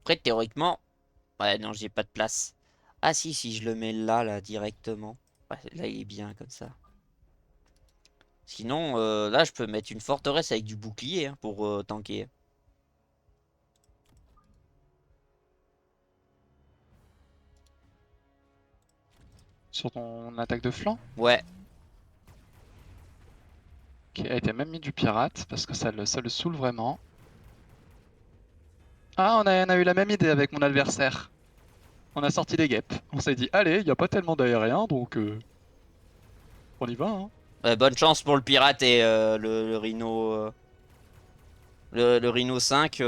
Après, théoriquement, ouais, non, j'ai pas de place. Ah si, si je le mets là, là, directement. Ouais, là, il est bien comme ça. Sinon, là, je peux mettre une forteresse avec du bouclier hein, pour tanker. sur ton attaque de flanc. Ouais. Ok, elle était même mis du pirate parce que ça le saoule vraiment. Ah, on a eu la même idée avec mon adversaire. On a sorti des guêpes. On s'est dit, allez, il n'y a pas tellement d'aériens, donc on y va, hein. Bonne chance pour le pirate et le Rhino. Le Rhino 5.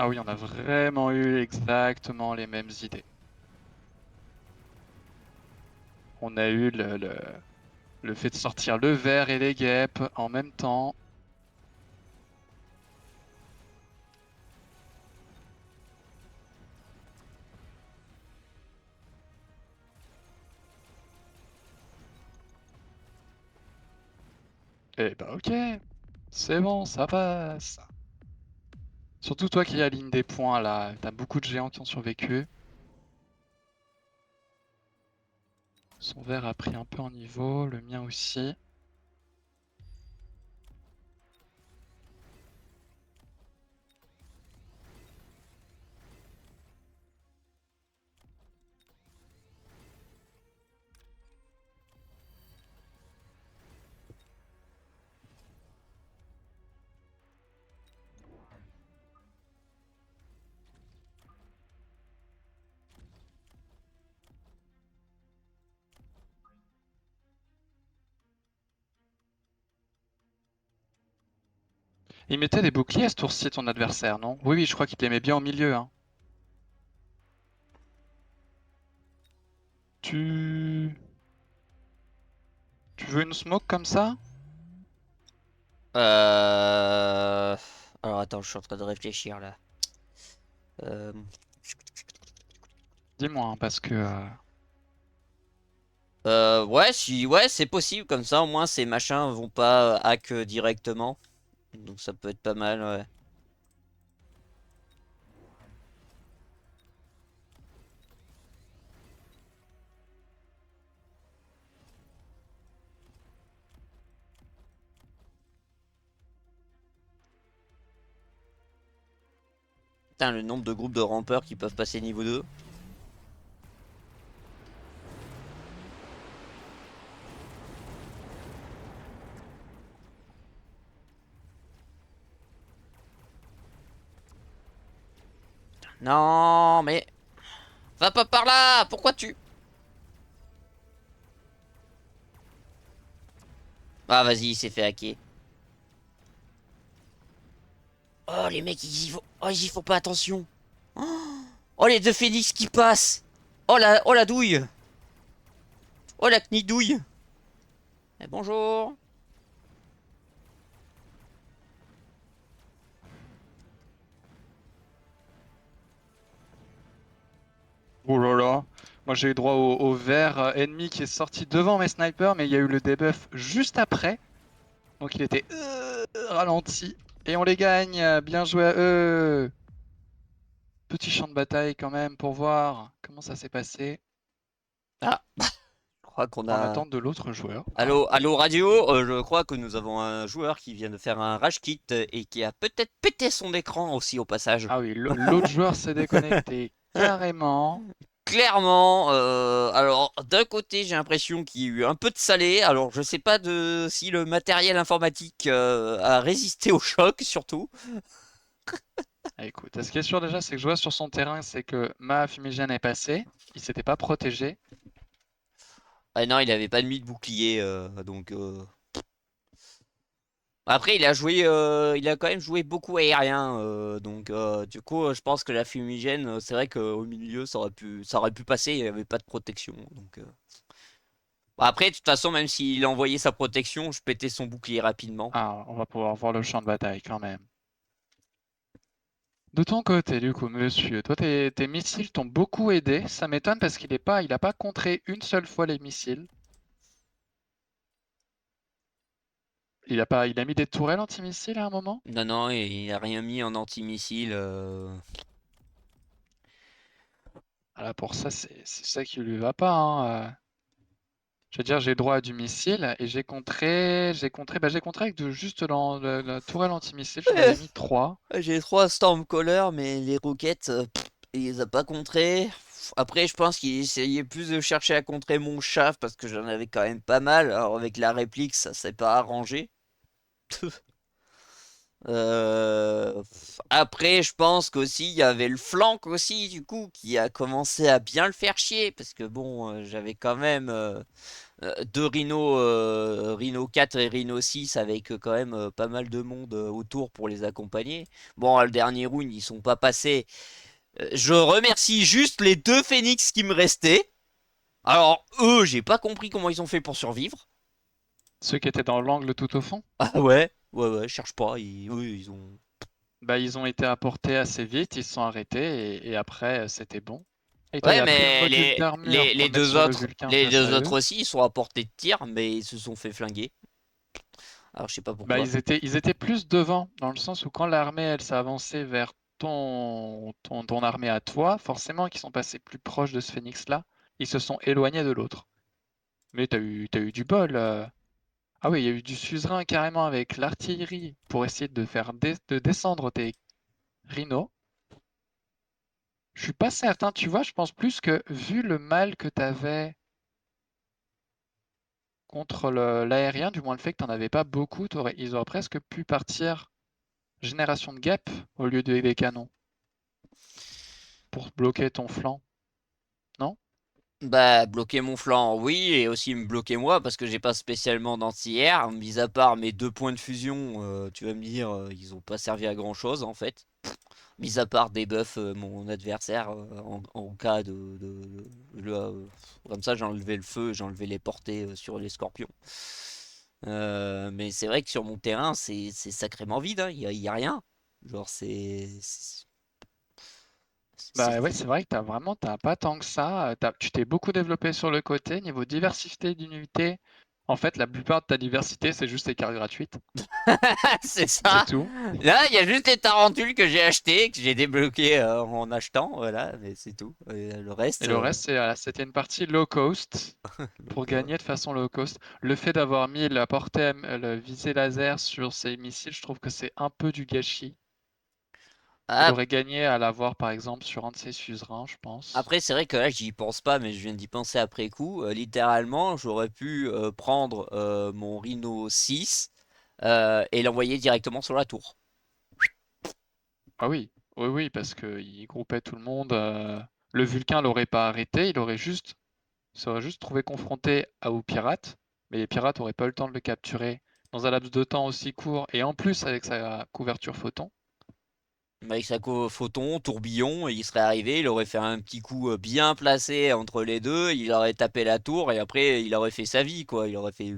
Ah oui, on a vraiment eu exactement les mêmes idées. On a eu le fait de sortir le ver et les guêpes en même temps. Eh ben ok, c'est bon, ça passe. Surtout toi qui aligne des points là, t'as beaucoup de géants qui ont survécu. Son ver a pris un peu en niveau, le mien aussi. Il mettait des boucliers à ce tour-ci, ton adversaire, non? Oui, oui, je crois qu'il te les met bien au milieu, hein. Tu... Tu veux une smoke comme ça? Euh... Alors attends, je suis en train de réfléchir là. Euh, Dis-moi, hein, parce que... Ouais, si, ouais, c'est possible. Comme ça, au moins, ces machins vont pas hack directement. Donc ça peut être pas mal, ouais. Putain, le nombre de groupes de rampeurs qui peuvent passer niveau 2. Non, mais... Va pas par là! Pourquoi tu... Ah, vas-y, il s'est fait hacker. Oh, les mecs, oh, ils y font pas attention. Oh, les deux phénix qui passent. Oh la douille. Oh, la knidouille. Eh, bonjour. Oh là là, moi j'ai eu droit au ver ennemi qui est sorti devant mes snipers, mais il y a eu le debuff juste après. Donc il était ralenti. Et on les gagne, bien joué à eux. Petit champ de bataille quand même pour voir comment ça s'est passé. Ah, je crois qu'on En a... attente de l'autre joueur. Ah, Allô, allô radio, je crois que nous avons un joueur qui vient de faire un rage quit et qui a peut-être pété son écran aussi au passage. ah oui, l'autre joueur s'est déconnecté carrément. Clairement, alors d'un côté j'ai l'impression qu'il y a eu un peu de salé, alors je sais pas si le matériel informatique a résisté au choc surtout. Ah, écoute, ce qui est sûr déjà, c'est que je vois sur son terrain, c'est que ma fumigène est passée. Il s'était pas protégé. Ah non, il avait pas mis de bouclier, donc... Après, il a quand même joué beaucoup aérien, donc du coup, je pense que la fumigène, c'est vrai qu'au milieu, ça aurait pu passer, il n'y avait pas de protection. Donc, bon, après, de toute façon, même s'il a envoyé sa protection, je pétais son bouclier rapidement. Ah, on va pouvoir voir le champ de bataille quand même. De ton côté, du coup, monsieur, toi, tes missiles t'ont beaucoup aidé. Ça m'étonne parce il a pas contré une seule fois les missiles. Il a mis des tourelles anti-missiles à un moment? Non, non, il a rien mis en antimissile. Ah là, pour ça, c'est ça qui lui va pas, hein. Je veux dire, j'ai droit à du missile et j'ai contré avec juste la tourelle anti-missile. J'en avais mis 3. J'ai trois Stormcaller, mais les roquettes. Il les a pas contrés. Après, je pense qu'il essayait plus de chercher à contrer mon chat parce que j'en avais quand même pas mal. Alors, avec la réplique, ça s'est pas arrangé. Après, je pense qu'aussi, il y avait le flank aussi, du coup, qui a commencé à bien le faire chier. Parce que bon, j'avais quand même deux Rhino, Rhino 4 et Rhino 6 avec quand même pas mal de monde autour pour les accompagner. Bon, le dernier round, ils sont pas passés. Je remercie juste les deux phénix qui me restaient. Alors, eux, j'ai pas compris comment ils ont fait pour survivre. Ceux qui étaient dans l'angle tout au fond, Ah ouais? Ouais, ouais, cherche pas. Eux, ils ont. bah, ils ont été apportés assez vite, ils se sont arrêtés et après c'était bon. Et toi, il Ouais, a pris le mais module d'armure pour le mettre sur le Vulcain les face deux à eux. autres aussi, ils sont à portée de tir, mais ils se sont fait flinguer. Alors, je sais pas Bah, pourquoi. ils étaient plus devant, dans le sens où quand l'armée, elle s'est avancée vers ton armée à toi, forcément qu'ils sont passés plus proches de ce phénix-là, ils se sont éloignés de l'autre. Mais t'as eu du bol. Ah oui, il y a eu du suzerain carrément avec l'artillerie pour essayer de faire de descendre tes rhinos. Je suis pas certain, tu vois, je pense plus que vu le mal que t'avais contre l'aérien, du moins le fait que t'en avais pas beaucoup, ils auraient presque pu partir génération de guêpes au lieu de des canons pour bloquer ton flanc, non? Bah, bloquer mon flanc, oui, et aussi me bloquer moi, parce que j'ai pas spécialement d'anti-air. Mis à part mes deux points de fusion, tu vas me dire, ils ont pas servi à grand chose en fait. Mis à part debuff mon adversaire en cas comme ça, j'ai enlevé le feu, j'ai enlevé les portées sur les scorpions. Mais c'est vrai que sur mon terrain, c'est sacrément vide, hein. Y a rien. Genre, Bah ouais, c'est- c'est vrai que t'as pas tant que ça. Tu t'es beaucoup développé sur le côté. Niveau diversité d'unités, en fait, la plupart de ta diversité, c'est juste les cartes gratuites. c'est C'est ça. tout. Là, il y a juste les tarentules que j'ai achetées, que j'ai débloquées en achetant, voilà, mais c'est tout. Et le Et reste, le reste, c'était une partie low cost pour donc, gagner de façon low cost. Le fait d'avoir mis la portée, le visée laser sur ces missiles, je trouve que c'est un peu du gâchis. Il ah, aurait gagné à l'avoir, par exemple, sur un de ses suzerains, je pense. après, c'est vrai que là, j'y pense pas, mais je viens d'y penser après coup. Littéralement, j'aurais pu prendre mon Rhino 6 et l'envoyer directement sur la tour. Ah oui, oui, oui, parce qu'il groupait tout le monde. Le Vulcain l'aurait pas arrêté, il aurait juste serait juste trouvé confronté aux pirates, mais les pirates n'auraient pas eu le temps de le capturer dans un laps de temps aussi court, et en plus avec sa couverture photon. Avec sa photon, tourbillon, il serait arrivé, il aurait fait un petit coup bien placé entre les deux, il aurait tapé la tour et après il aurait fait sa vie, quoi. Il aurait fait.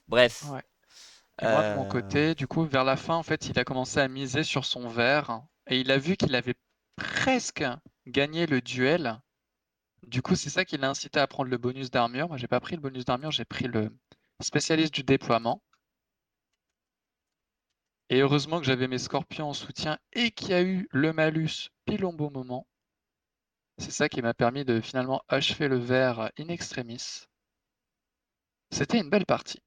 Bref. Ouais. Et moi, de mon Euh, côté, du coup, vers la fin, en fait, il a commencé à miser sur son verre, et il a vu qu'il avait presque gagné le duel. Du coup, c'est ça qui l'a incité à prendre le bonus d'armure. Moi, j'ai pas pris le bonus d'armure, j'ai pris le spécialiste du déploiement. Et heureusement que j'avais mes scorpions en soutien et qu'il y a eu le malus pile au bon moment. C'est ça qui m'a permis de finalement achever le verre in extremis. C'était une belle partie.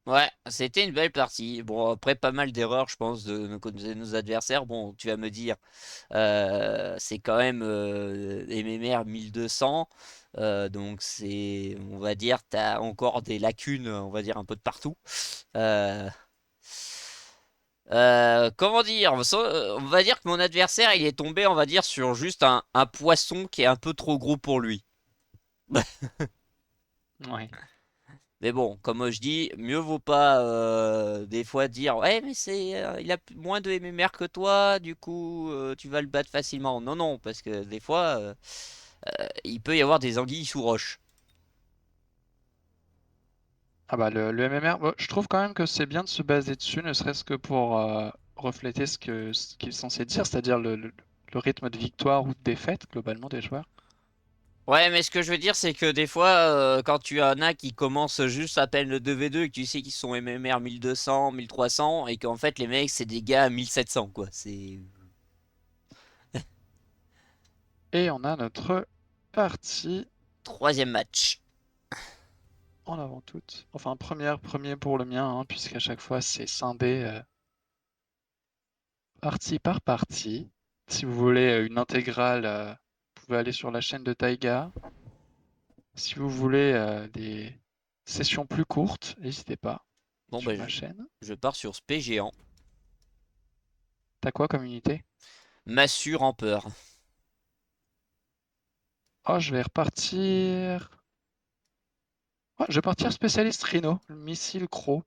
Ouais, c'était une belle partie. Bon, après pas mal d'erreurs, je pense, de nos adversaires. Bon, tu vas me dire, c'est quand même MMR 1200. Donc c'est, on va dire, t'as encore des lacunes, on va dire, un peu de partout. Euh, comment dire? On va dire que mon adversaire, il est tombé, on va dire, sur juste un poisson qui est un peu trop gros pour lui. Ouais. Mais bon, comme je dis, mieux vaut pas des fois dire ouais mais il a moins de MMR que toi, du coup tu vas le battre facilement. Non non, parce que des fois il peut y avoir des anguilles sous roche. Ah bah le MMR, bon, je trouve quand même que c'est bien de se baser dessus, ne serait-ce que pour refléter ce qu'il est censé dire, c'est-à-dire le rythme de victoire ou de défaite globalement des joueurs. Ouais, mais ce que je veux dire, c'est que des fois, quand tu en as qui commencent juste à peine le 2v2 et que tu sais qu'ils sont MMR 1200, 1300 et qu'en fait les mecs c'est des gars à 1700 quoi. C'est Et on a notre partie troisième match. en avant toute. Enfin, premier pour le mien, hein, puisqu'à chaque fois c'est scindé partie par partie. Si vous voulez une intégrale, vous pouvez aller sur la chaîne de Taiga. Si vous voulez des sessions plus courtes, n'hésitez pas Bon, sur bah, ma chaîne. je pars sur Spé géant. T'as quoi comme unité? Massue rampeur. Oh, je vais repartir. Oh, je vais partir spécialiste Rhino, le missile Crow.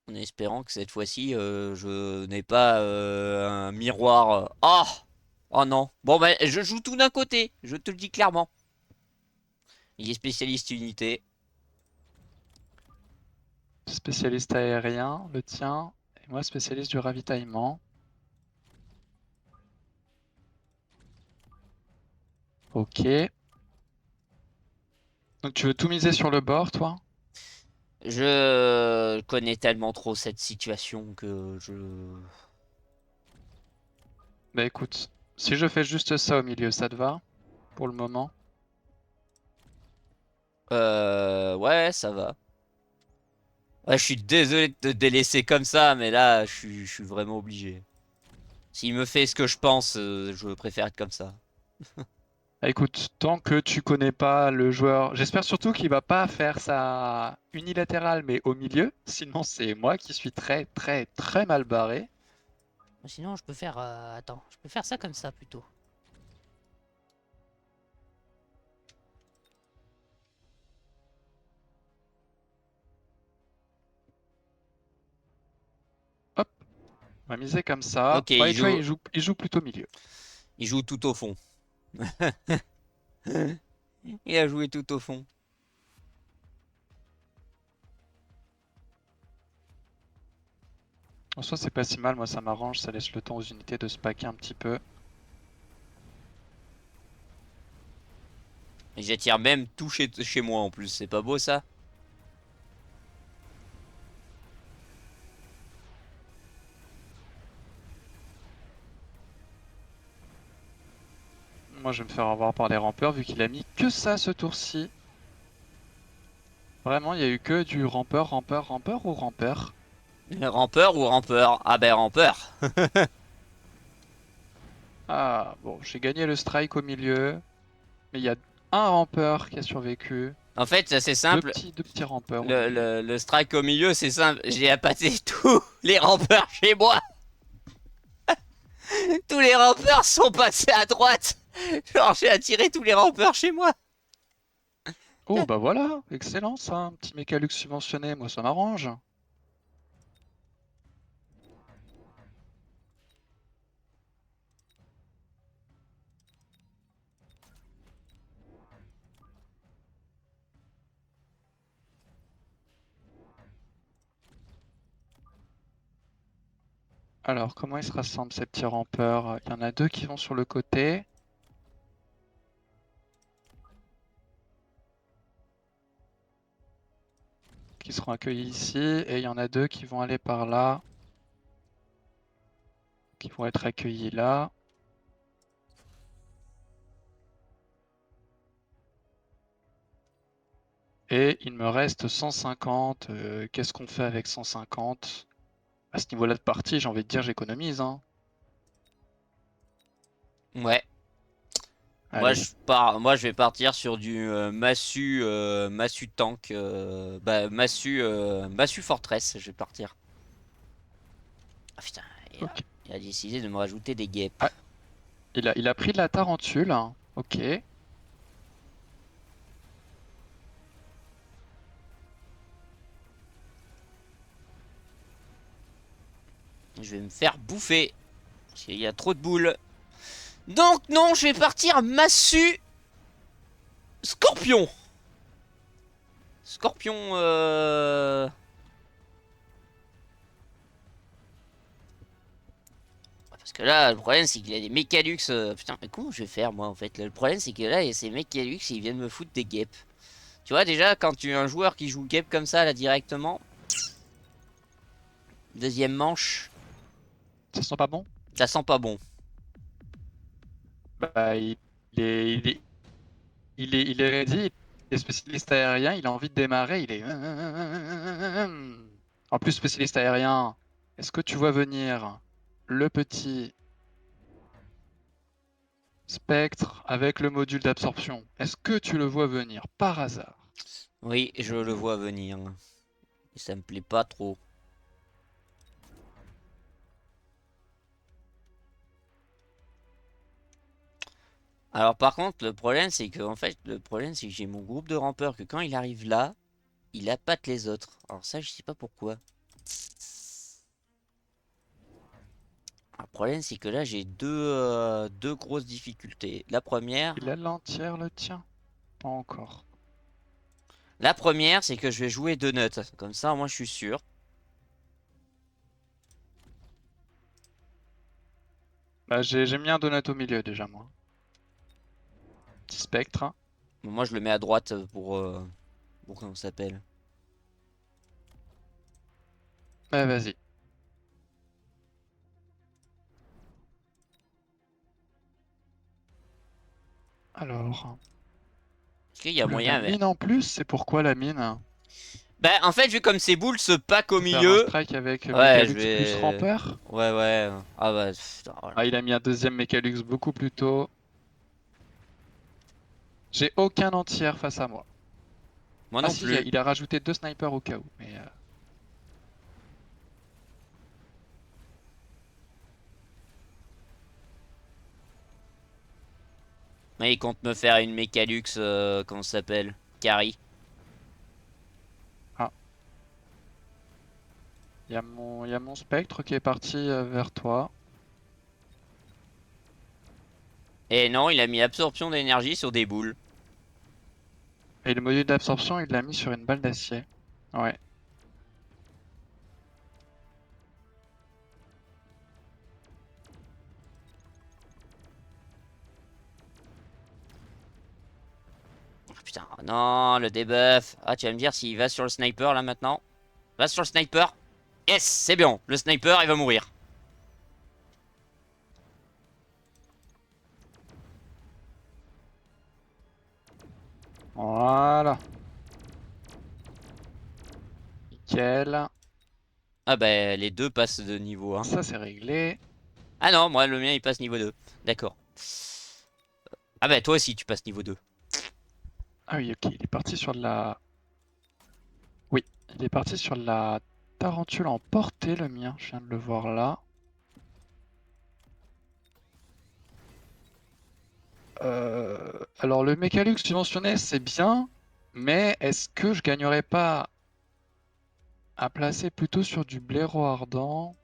En espérant que cette fois-ci, je n'ai pas un miroir. Oh! Oh non. Bon, bah, je joue tout d'un côté. Je te le dis clairement. Il est spécialiste unité. Spécialiste aérien, le tien. Et moi, spécialiste du ravitaillement. Ok. Donc tu veux tout miser sur le bord, toi? Je connais tellement trop cette situation que je... Bah écoute, si je fais juste ça au milieu, ça te va? Pour le moment? Ouais, ça va. Ouais, je suis désolé de te délaisser comme ça, mais là, je suis vraiment obligé. S'il me fait ce que je pense, je préfère être comme ça. Bah écoute, tant que tu connais pas le joueur, j'espère surtout qu'il va pas faire ça unilatéral mais au milieu, sinon c'est moi qui suis très très très mal barré. Sinon, je peux faire. Attends, je peux faire ça comme ça plutôt. Hop, on va miser comme ça. Ok, Ouais, tu vois, il joue plutôt milieu. il joue tout au fond. Il a joué tout au fond. En soi, c'est pas si mal, moi ça m'arrange, ça laisse le temps aux unités de se packer un petit peu. Et j'attire même tout chez moi en plus, c'est pas beau ça? Moi je vais me faire avoir par les rampeurs vu qu'il a mis que ça ce tour-ci. Vraiment, il y a eu que du rampeur, rampeur, rampeur ou rampeur? Rampeur ou rampeur? Ah ben rampeur. Ah, bon, j'ai gagné le strike au milieu. Mais il y a un rampeur qui a survécu. En fait, c'est assez simple. Deux petits rampeurs au Le, milieu. le, le strike au milieu, c'est simple. J'ai appâté tous les rampeurs chez moi. Tous les rampeurs sont passés à droite. Genre, j'ai attiré tous les rampeurs chez moi. Oh, bah voilà, excellent ça, un petit Mechalux subventionné, moi ça m'arrange. Alors, comment ils se rassemblent ces petits rampeurs? Il y en a deux qui vont sur le côté. Qui seront accueillis ici. Et il y en a deux qui vont aller par là. Qui vont être accueillis là. Et il me reste 150. Qu'est-ce qu'on fait avec 150? À ce niveau-là de partie, j'ai envie de dire j'économise, hein. Ouais. Allez, Moi, je vais partir sur du massue tank, massue fortress. Je vais partir. Ah putain, ok. il a décidé de me rajouter des guêpes. Ah, il a pris de la tarentule, hein. Ok. Je vais me faire bouffer parce qu'il y a trop de boules. Donc non, je vais partir massue scorpion. Scorpion. Parce que là, le problème, c'est qu'il y a des Mechalux. Putain, mais comment je vais faire, moi, en fait? Le problème, c'est que là, il y a ces Mechalux, ils viennent me foutre des guêpes. Tu vois, déjà, quand tu as un joueur qui joue guêpe comme ça, là, directement, deuxième manche, Ça sent pas bon? ça sent pas bon. Bah, est, il est, il est ready, il est spécialiste aérien, il a envie de démarrer, il est... En plus, spécialiste aérien, est-ce que tu vois venir le petit spectre avec le module d'absorption. Est-ce que tu le vois venir par hasard? Oui, je le vois venir. Et ça me plaît pas trop. Alors par contre, le problème c'est que j'ai mon groupe de rampeurs que quand il arrive là, il appâte les autres. Alors ça, je sais pas pourquoi. Le problème c'est que là j'ai deux grosses difficultés. Il a l'entière le tien? Pas encore. La première c'est que je vais jouer deux nuts. Comme ça, moi je suis sûr. Bah, j'ai mis un donut au milieu déjà, moi. Petit spectre, hein. Bon, moi je le mets à droite pour comment ça s'appelle. Bah, vas-y. Alors, Est-ce qu'il y a oula, la moyen avec... mine en plus, c'est pourquoi la mine? Bah en fait, vu comme ces boules se packent au Faut faire un milieu. strike avec Ouais, je Mechalux plus vais... rampeur. Ouais, ouais. Ah bah... putain, voilà. Ah, il a mis un deuxième Mechalux beaucoup plus tôt. J'ai aucun entière face à moi. Moi Ah non si, plus. il a rajouté 2 snipers au cas où. Mais Mais il compte me faire une Mechalux, comment ça s'appelle? Carry. ah, il y a mon spectre qui est parti vers toi. Et non, il a mis absorption d'énergie sur des boules. Et le module d'absorption, il l'a mis sur une balle d'acier. Ouais. Oh, putain, non, le debuff. Ah, tu vas me dire s'il va sur le sniper là maintenant. Va sur le sniper. Yes, c'est bien. Le sniper, il va mourir. Voilà. Nickel. Ah bah, les deux passent de niveau 1. Ça, c'est réglé. Ah non, moi, le mien, il passe niveau 2. D'accord. Ah bah, toi aussi, tu passes niveau 2. Ah oui, ok. Il est parti sur de la... Oui, il est parti sur de la tarentule en portée, le mien. Je viens de le voir là. Alors, le Mechalux subventionné, c'est bien. Mais est-ce que je gagnerais pas à placer plutôt sur du blaireau ardent?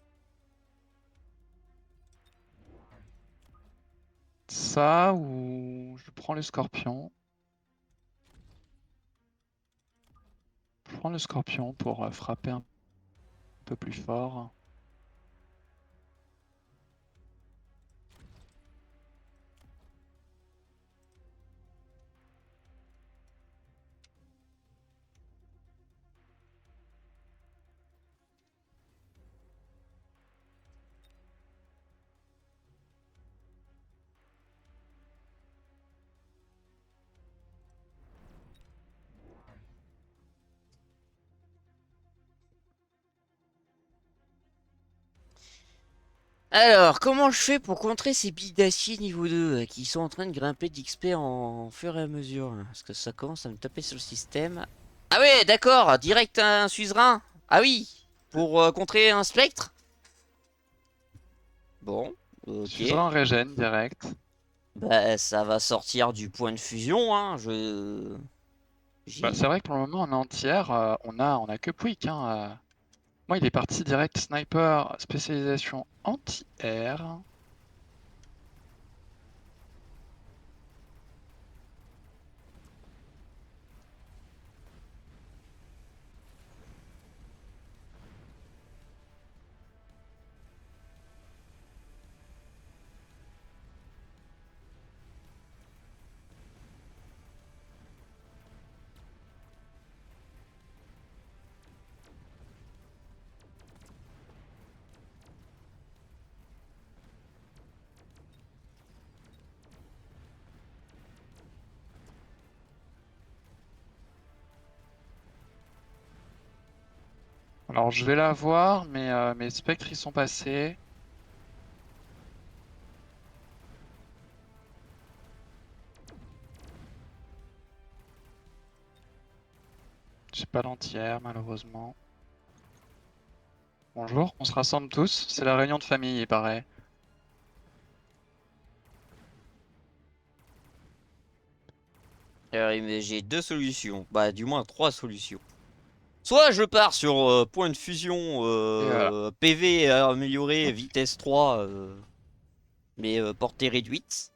Ça, ou je prends le scorpion. Je prends le scorpion pour frapper un peu plus fort. Alors, comment je fais pour contrer ces billes d'acier niveau 2 qui sont en train de grimper d'XP en fur et à mesure là? Parce que ça commence à me taper sur le système. Ah ouais, d'accord, direct un suzerain. Ah oui, pour contrer un spectre. Bon, ok. Suzerain régène direct. Bah, ça va sortir du point de fusion, hein. Bah, J'ai... c'est vrai que pour le moment en entière, on a que Pouic, hein. Moi, il est parti direct sniper spécialisation anti-air. Alors, je vais la voir, mais mes spectres, ils sont passés. pas l'entière, malheureusement. Bonjour, on se rassemble tous. C'est la réunion de famille, il paraît. Mais j'ai deux solutions. Bah, du moins trois solutions. Soit je pars sur point de fusion, Et voilà. PV amélioré, vitesse 3, mais portée réduite.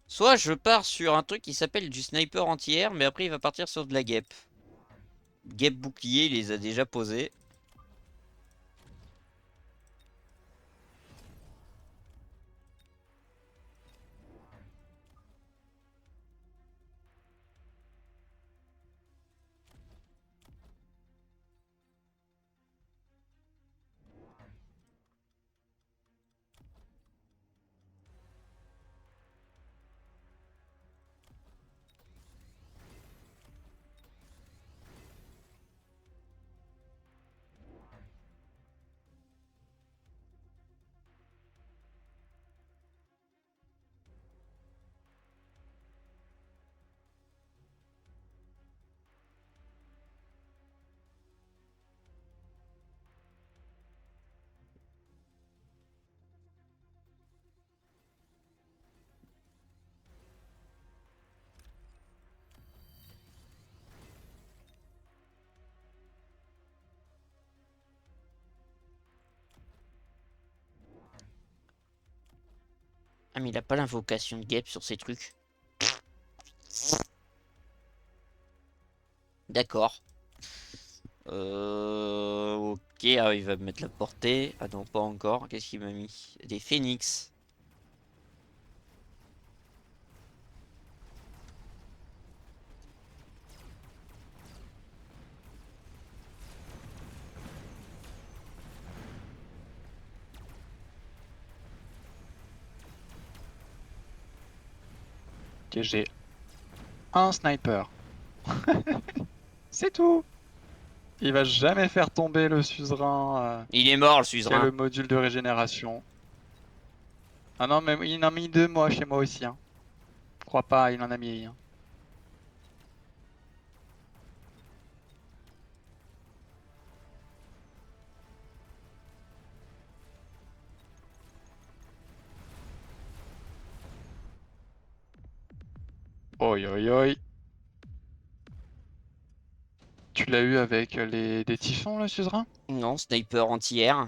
Soit je pars sur un truc qui s'appelle du sniper anti-air, mais après il va partir sur de la guêpe. Guêpe bouclier, il les a déjà posés. Ah mais il a pas l'invocation de guêpe sur ces trucs. D'accord. Ok, ah, il va me mettre la portée. Ah non, pas encore. Qu'est-ce qu'il m'a mis? Des phénix. Ok, j'ai un sniper. C'est tout. Il va jamais faire tomber le suzerain Il est mort le qui a suzerain. le module de régénération. Ah non, mais il en a mis deux, moi, chez moi aussi. Hein. Crois pas, il en a mis un. Oi, oi, oi. Tu l'as eu avec des typhons, le suzerain? Non, sniper anti-air.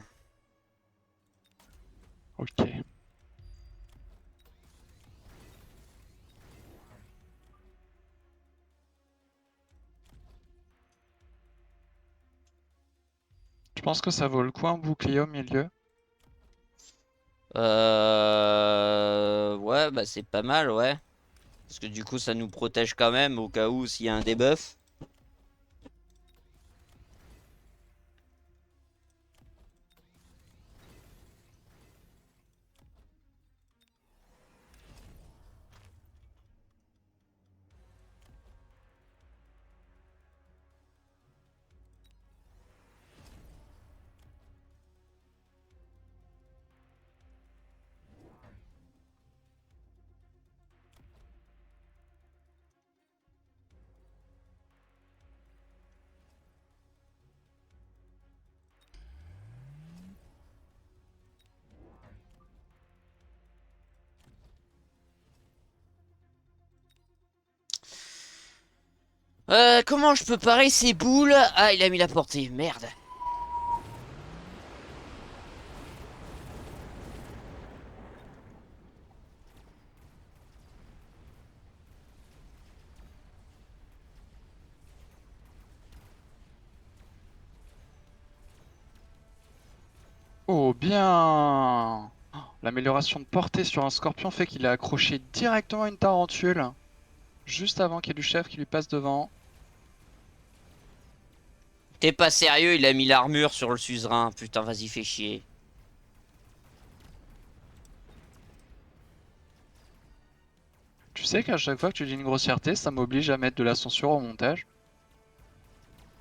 Ok. Je pense que ça vaut le coup un bouclier au milieu. Ouais, bah c'est pas mal, ouais. Parce que du coup, ça nous protège quand même au cas où s'il y a un debuff. Comment je peux parer ces boules? Ah, il a mis la portée, merde. Oh, bien! Oh, l'amélioration de portée sur un scorpion fait qu'il est accroché directement à une tarentule. Juste avant qu'il y ait du chef qui lui passe devant. T'es pas sérieux, il a mis l'armure sur le suzerain. Putain, vas-y, fais chier. Tu sais qu'à chaque fois que tu dis une grossièreté, ça m'oblige à mettre de la censure au montage.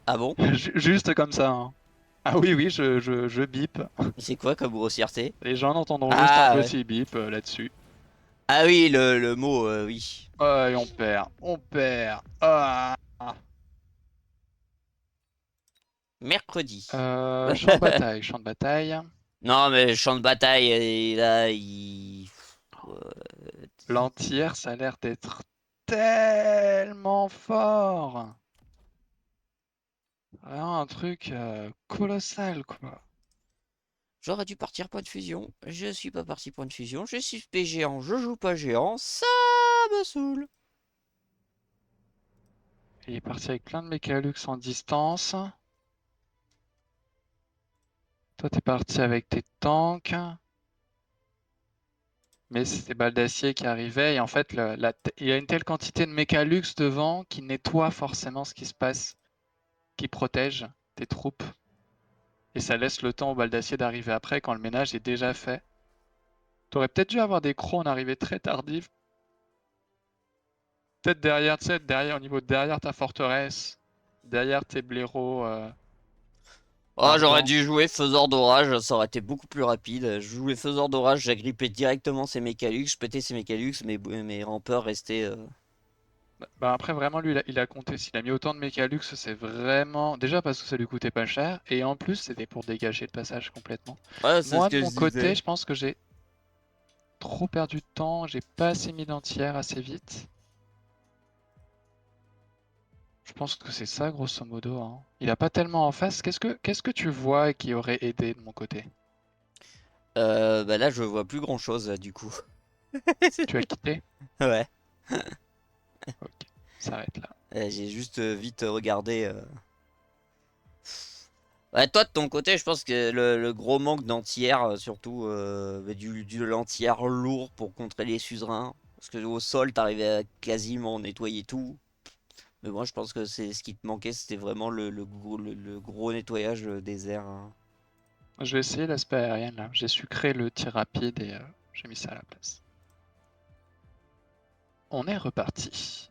Ah bon? Juste comme ça. Hein. Ah oui, oui, je bip. C'est quoi comme grossièreté? Les gens entendront juste un Ah ouais. petit bip là-dessus. Ah oui, le mot, oui. Oh, et on perd, on perd. Ah. Mercredi. Champ de bataille, champ de bataille. Non, mais le champ de bataille, et là, il... euh, L'entière, ça a l'air d'être tellement fort. Vraiment un truc colossal, quoi. J'aurais dû partir point de fusion. Je suis pas parti point de fusion. Je suis P géant. Je joue pas géant. Ça me saoule. Il est parti avec plein de Mechalux en distance. Toi, t'es parti avec tes tanks. Mais c'est des balles d'acier qui arrivaient. Et en fait, il y a une telle quantité de Mechalux devant qui nettoie forcément ce qui se passe, qui protège tes troupes. Et ça laisse le temps aux balles d'acier d'arriver après quand le ménage est déjà fait. T'aurais peut-être dû avoir des crocs en arrivée très tardive. Peut-être derrière, tu sais, derrière, au niveau de derrière ta forteresse, derrière tes blaireaux Oh, j'aurais ardents. dû jouer faiseur d'orage. Ça aurait été beaucoup plus rapide. Je jouais faiseur d'orage. J'agrippais directement ses mécalux. Je pétais ses mécalux. Mes rampeurs restaient. Bah après, vraiment, lui, il a compté. S'il a mis autant de Mechalux, c'est vraiment. Déjà parce que ça lui coûtait pas cher. Et en plus, c'était pour dégager le passage complètement. Ouais, c'est ce Moi, de que je mon côté, disais. je pense que j'ai trop perdu de temps. J'ai pas assez mis d'entière assez vite. Je pense que c'est ça, grosso modo, hein. Il a pas tellement en face. Qu'est-ce que tu vois qui aurait aidé de mon côté? Bah là, je vois plus grand-chose, du coup. Tu as quitté? Ouais. Ok, ça s'arrête là. J'ai juste vite regardé. Ouais, toi, de ton côté, je pense que le gros manque d'entière, surtout bah, du l'entière lourd pour contrer les suzerains. Parce que au sol, t'arrivais à quasiment nettoyer tout. Mais moi, je pense que c'est ce qui te manquait, c'était vraiment le gros nettoyage des airs, hein. Je vais essayer l'aspect aérien là. J'ai sucré le tir rapide et j'ai mis ça à la place. On est reparti.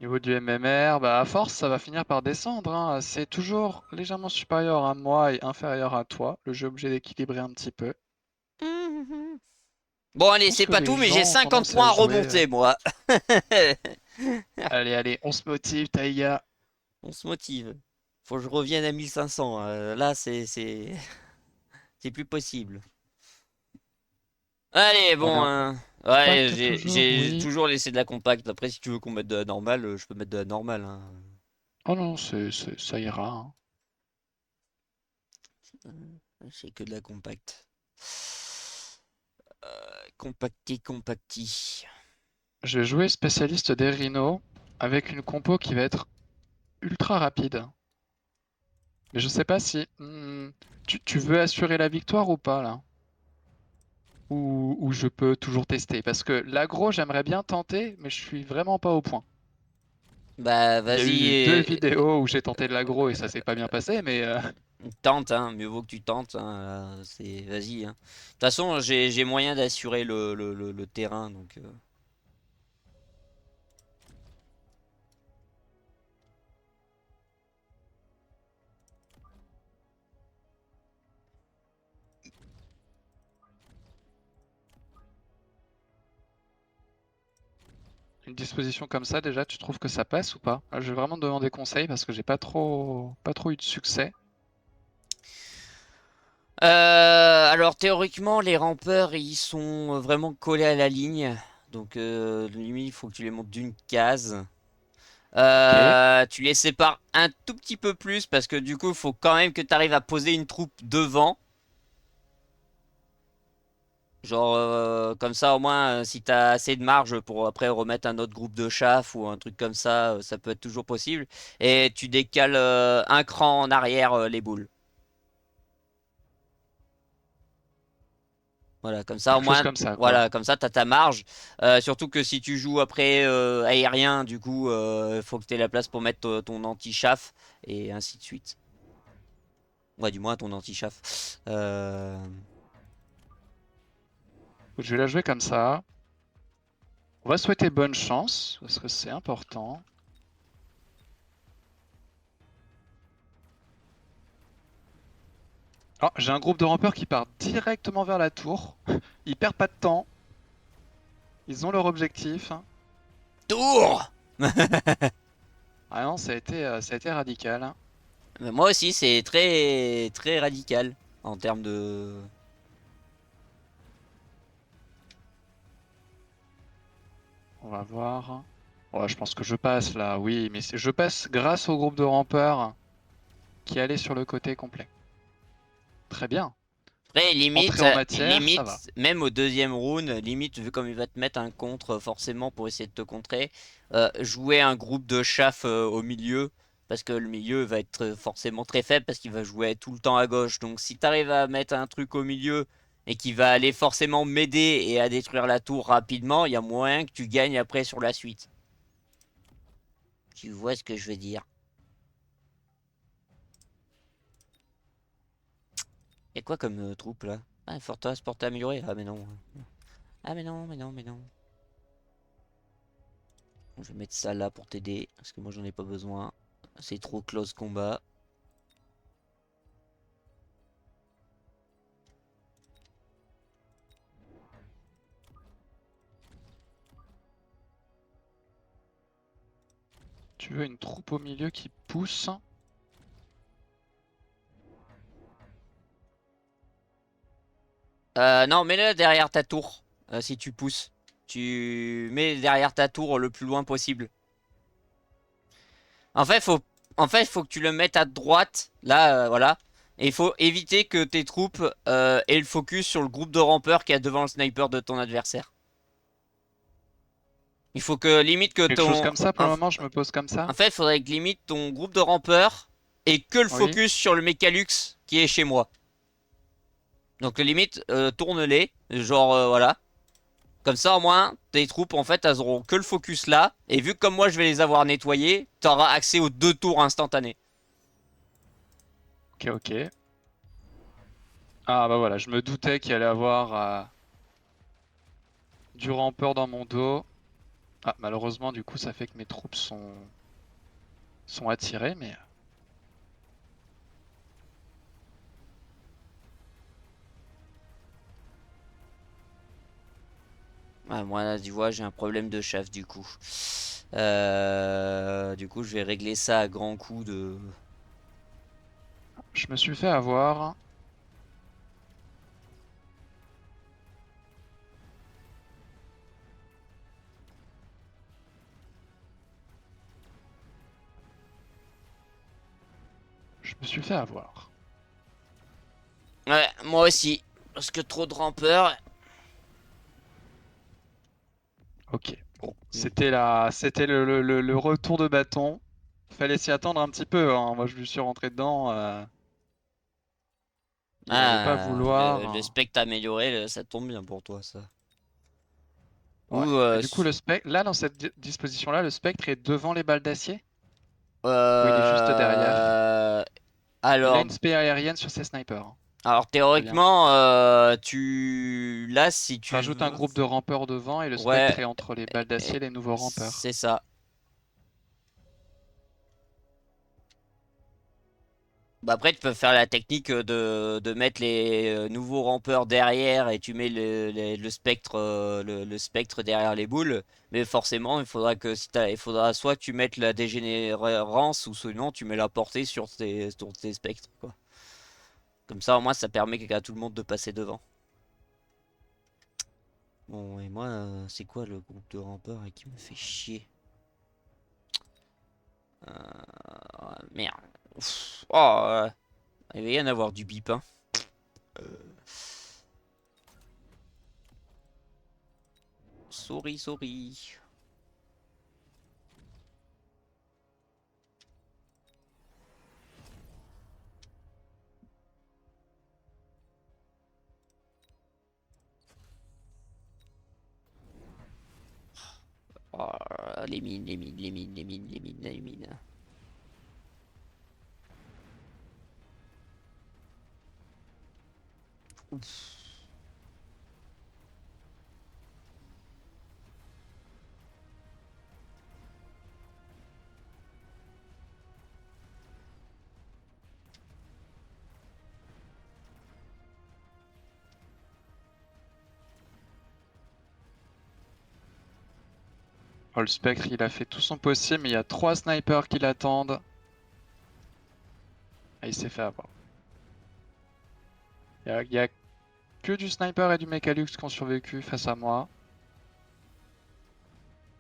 Niveau du MMR, bah à force, ça va finir par descendre, hein. C'est toujours légèrement supérieur à moi et inférieur à toi. Le jeu est obligé d'équilibrer un petit peu. Mhm. Bon, Je allez, pense c'est que pas les tout, mais j'ai gens ont 50 tendance à points à jouer. remonter, moi. Allez, allez, on se motive, Taïga. On se motive. Faut que je revienne à 1500. Là, c'est plus possible. Allez, On est bon, en hein. Ouais, compact toujours, j'ai oui. toujours laissé de la compacte. Après, si tu veux qu'on mette de la normale, je peux mettre de la normale, hein. Oh non, ça ira, hein. C'est que de la compacte. Compacti, compacti. Je vais jouer spécialiste des rhinos avec une compo qui va être ultra rapide. Mais je sais pas si tu veux assurer la victoire ou pas là? Ou je peux toujours tester? Parce que l'agro, j'aimerais bien tenter, mais je suis vraiment pas au point. Bah, Il y a eu deux vas-y, vidéos où j'ai tenté de l'agro et ça s'est pas bien passé, mais tente, hein. Mieux vaut que tu tentes, hein. C'est, vas-y, hein. De toute façon, j'ai moyen d'assurer le terrain, donc. une disposition comme ça, déjà, tu trouves que ça passe ou pas? Je vais vraiment te demander conseil parce que j'ai pas trop eu de succès. Alors théoriquement, les rampeurs ils sont vraiment collés à la ligne, donc limite il faut que tu les montes d'une case. Ok. Tu les sépares un tout petit peu plus parce que du coup il faut quand même que tu arrives à poser une troupe devant. Genre comme ça au moins si t'as assez de marge pour après remettre un autre groupe de chaff ou un truc comme ça peut être toujours possible. Et tu décales un cran en arrière les boules. Voilà, comme ça au Quelque chose moins, comme ça, quoi. voilà, comme ça t'as ta marge. Surtout que si tu joues après aérien, du coup, faut que t'aies la place pour mettre ton anti-chaff et ainsi de suite. Ouais, du moins ton anti-chaff. Je vais la jouer comme ça. On va souhaiter bonne chance parce que c'est important. Oh, j'ai un groupe de rampeurs qui part directement vers la tour. Ils perdent pas de temps. Ils ont leur objectif. Tour! Ah non, ça a été radical. Mais moi aussi, c'est très très radical en termes de. On va voir. Ouais, je pense que je passe là, oui, mais je passe grâce au groupe de rampeurs qui allait sur le côté complet. Très bien. Après, Entrée en matière, ça va. même au deuxième round, limite, vu comme il va te mettre un contre forcément pour essayer de te contrer, jouer un groupe de chaff au milieu, parce que le milieu va être forcément très faible, parce qu'il va jouer tout le temps à gauche. Donc si t'arrives à mettre un truc au milieu, et qui va aller forcément m'aider et à détruire la tour rapidement, il y a moyen que tu gagnes après sur la suite. Tu vois ce que je veux dire? Y'a quoi comme troupe là? Ah, forteresse portée améliorée? Ah mais non. Ah mais non, mais non, mais non. Je vais mettre ça là pour t'aider, parce que moi j'en ai pas besoin. C'est trop close combat. Tu veux une troupe au milieu qui pousse. Non, mets-le derrière ta tour, si tu pousses. Tu mets derrière ta tour le plus loin possible. En fait, faut que tu le mettes à droite, là, voilà. Et il faut éviter que tes troupes aient le focus sur le groupe de rampeurs qui est devant le sniper de ton adversaire. Il faut que limite que Quelque chose ton... comme ça, pour le moment, je me pose comme ça. En fait, il faudrait que limite ton groupe de rampeurs ait que le Oui. focus sur le Mechalux qui est chez moi. Donc limite, tourne-les, genre voilà. Comme ça au moins, tes troupes en fait, elles auront que le focus là. Et vu que comme moi je vais les avoir nettoyés, t'auras accès aux 2 tours instantanés. Ok, ok. Ah bah voilà, je me doutais qu'il allait avoir du rampeur dans mon dos. Ah, malheureusement, du coup, ça fait que mes troupes sont attirées, mais... Ah, moi là, tu vois, j'ai un problème de chaff du coup. Du coup, je vais régler ça à grands coups de... Je me suis fait avoir. Je me suis fait avoir. Ouais, moi aussi. Parce que trop de rampeurs. Ok, bon, Mm. c'était le retour de bâton. Fallait s'y attendre un petit peu, hein. Moi, je lui suis rentré dedans. Il allait pas Ah, vouloir, le hein. spectre amélioré, ça tombe bien pour toi ça. Ou Ouais. Et du coup, le spectre, là, dans cette disposition-là, le spectre est devant les balles d'acier? Ou il est juste derrière? euh, Il a alors, une spé aérienne sur ses snipers, hein. alors Très bien. théoriquement, tu là si tu Rajoute un veux, groupe de rampeurs devant et le ouais, spectre est entre les balles d'acier et les nouveaux rampeurs. c'est ça. Bah après, tu peux faire la technique de mettre les nouveaux rampeurs derrière et tu mets le spectre, le spectre derrière les boules. Mais forcément, il faudra que si il faudra soit tu mettes la dégénérance ou sinon tu mets la portée sur tes spectres, quoi. Comme ça, au moins, ça permet à tout le monde de passer devant. Bon, et moi, c'est quoi le groupe de rampeurs qui me fait chier? Merde. Ouf. Oh, il va y en avoir du bip, hein. Sorry, sorry. Oh, les mines, les mines, les mines, les mines, les mines, les mines. Ouf. Oh, le Spectre, il a fait tout son possible, mais il y a 3 snipers qui l'attendent. Ah, il s'est fait avoir. Il y a que du sniper et du Mechalux qui ont survécu face à moi.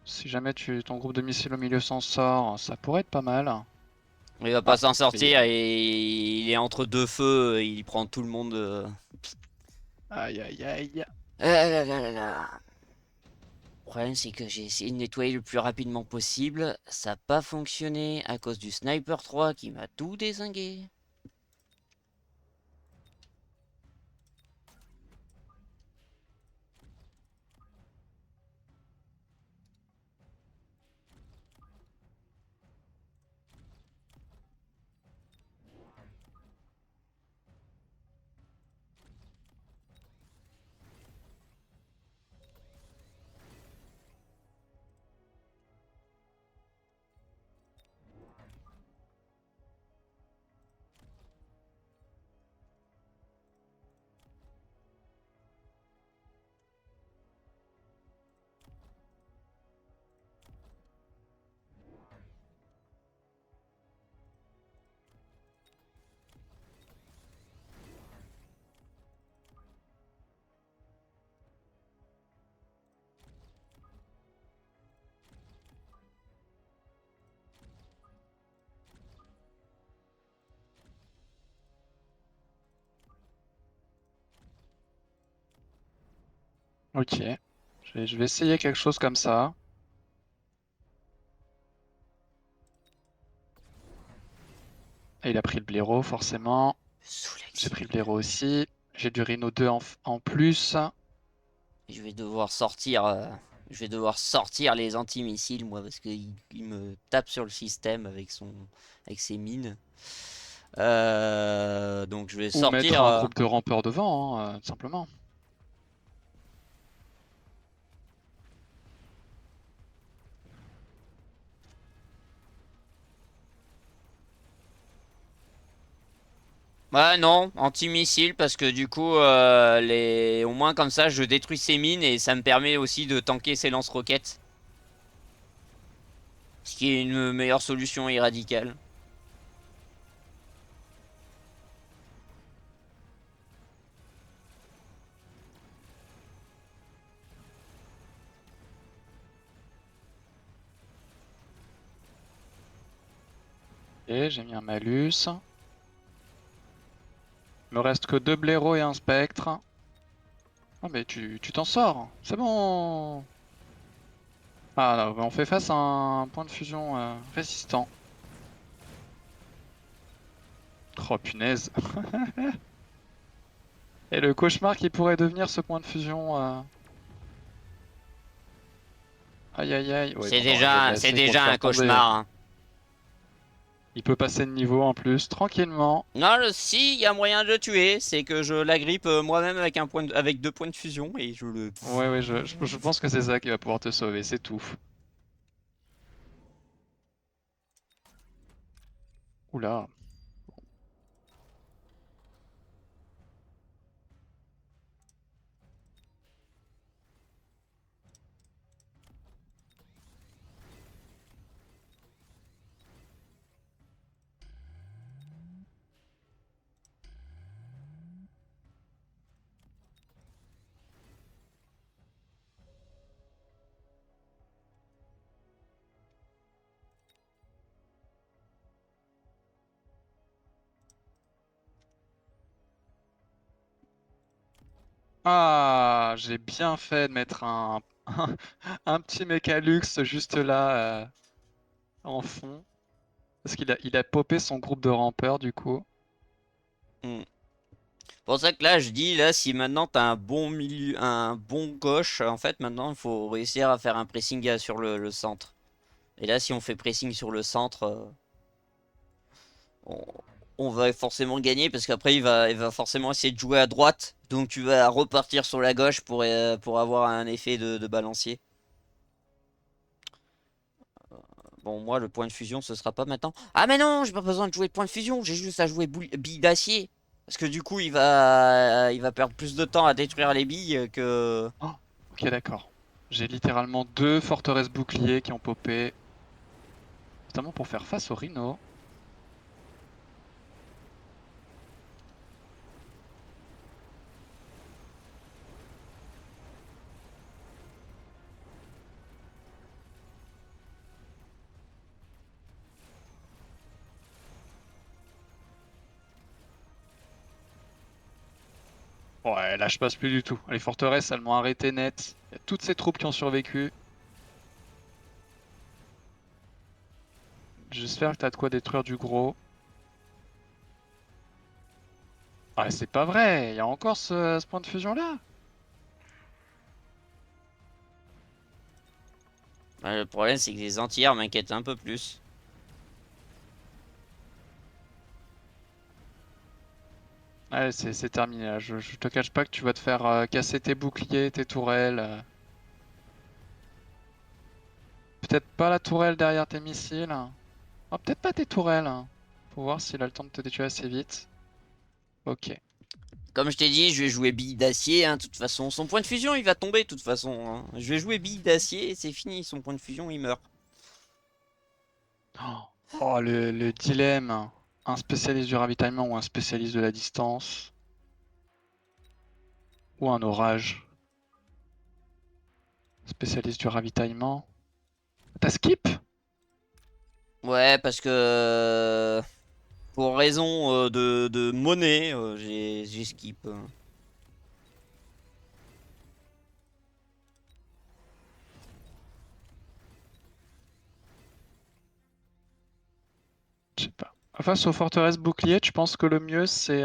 Si jamais ton groupe de missiles au milieu s'en sort, ça pourrait être pas mal. Il va pas s'en Mais- sortir et il est entre deux feux, il prend tout le monde. Aïe aïe aïe. Ah là là là là. Le problème c'est que j'ai essayé de nettoyer le plus rapidement possible. Ça n'a pas fonctionné à cause du Sniper 3 qui m'a tout dézingué. Ok. Je vais essayer quelque chose comme ça. Et il a pris le blaireau, forcément. J'ai pris le blaireau aussi. J'ai du Rhino 2 en plus. Je vais devoir sortir les antimissiles moi parce qu'il il me tape sur le système avec ses mines. Donc je vais Ou mettre sortir. un groupe de rampeurs devant, hein, tout simplement. Ouais non, antimissile parce que du coup au moins comme ça je détruis ses mines et ça me permet aussi de tanker ses lance-roquettes. Ce qui est une meilleure solution et radicale. Et j'ai mis un malus. Il me reste que 2 blaireaux et un spectre. Oh mais tu t'en sors, c'est bon. Ah non, on fait face à un point de fusion résistant. Oh punaise. Et le cauchemar qui pourrait devenir ce point de fusion. Aïe aïe aïe. Ouais, C'est bon, non, il va me c'est laisser pour le déjà un faire tomber. cauchemar. Hein. Il peut passer de niveau en plus, tranquillement. Non, si, il y a moyen de le tuer, c'est que je l'agrippe moi-même avec avec 2 points de fusion et je le. Ouais, ouais, je pense que c'est ça qui va pouvoir te sauver, c'est tout. Oula. Ah, j'ai bien fait de mettre un petit Mechalux juste là en fond. Parce qu'il a popé son groupe de rampeurs du coup. Hmm. Pour ça que là, je dis, là, si maintenant t'as un bon milieu, un bon gauche, en fait, maintenant, il faut réussir à faire un pressing sur le centre. Et là, si on fait pressing sur le centre, on, on va forcément gagner parce qu'après, il va forcément essayer de jouer à droite. Donc, tu vas repartir sur la gauche pour avoir un effet de balancier. Bon, moi, le point de fusion, ce sera pas maintenant. Ah, mais non, j'ai pas besoin de jouer de point de fusion, j'ai juste à jouer bille d'acier. Parce que du coup, il va perdre plus de temps à détruire les billes que. Oh, ok, d'accord. J'ai littéralement 2 forteresses boucliers qui ont popé. Notamment pour faire face aux rhinos. Ouais, là je passe plus du tout. Les forteresses, elles m'ont arrêté net. Il y a toutes ces troupes qui ont survécu. J'espère que t'as de quoi détruire du gros. Ah, c'est pas vrai, il y a encore ce point de fusion là. Le problème, c'est que les entières m'inquiètent un peu plus. Ouais, c'est terminé là. Je te cache pas que tu vas te faire casser tes boucliers, tes tourelles. Peut-être pas la tourelle derrière tes missiles. Ah, peut-être pas tes tourelles. Faut voir s'il a le temps de te détruire assez vite. Ok. Comme je t'ai dit, je vais jouer bille d'acier, hein, de toute façon. Son point de fusion, il va tomber, de toute façon, hein. Je vais jouer bille d'acier et c'est fini. Son point de fusion, il meurt. Oh, le dilemme. Un spécialiste du ravitaillement ou un spécialiste de la distance. Ou un orage. Spécialiste du ravitaillement. T'as skip? Ouais, parce que... Pour raison de monnaie, j'ai skip. Je sais pas. Face aux forteresses boucliers, tu penses que le mieux c'est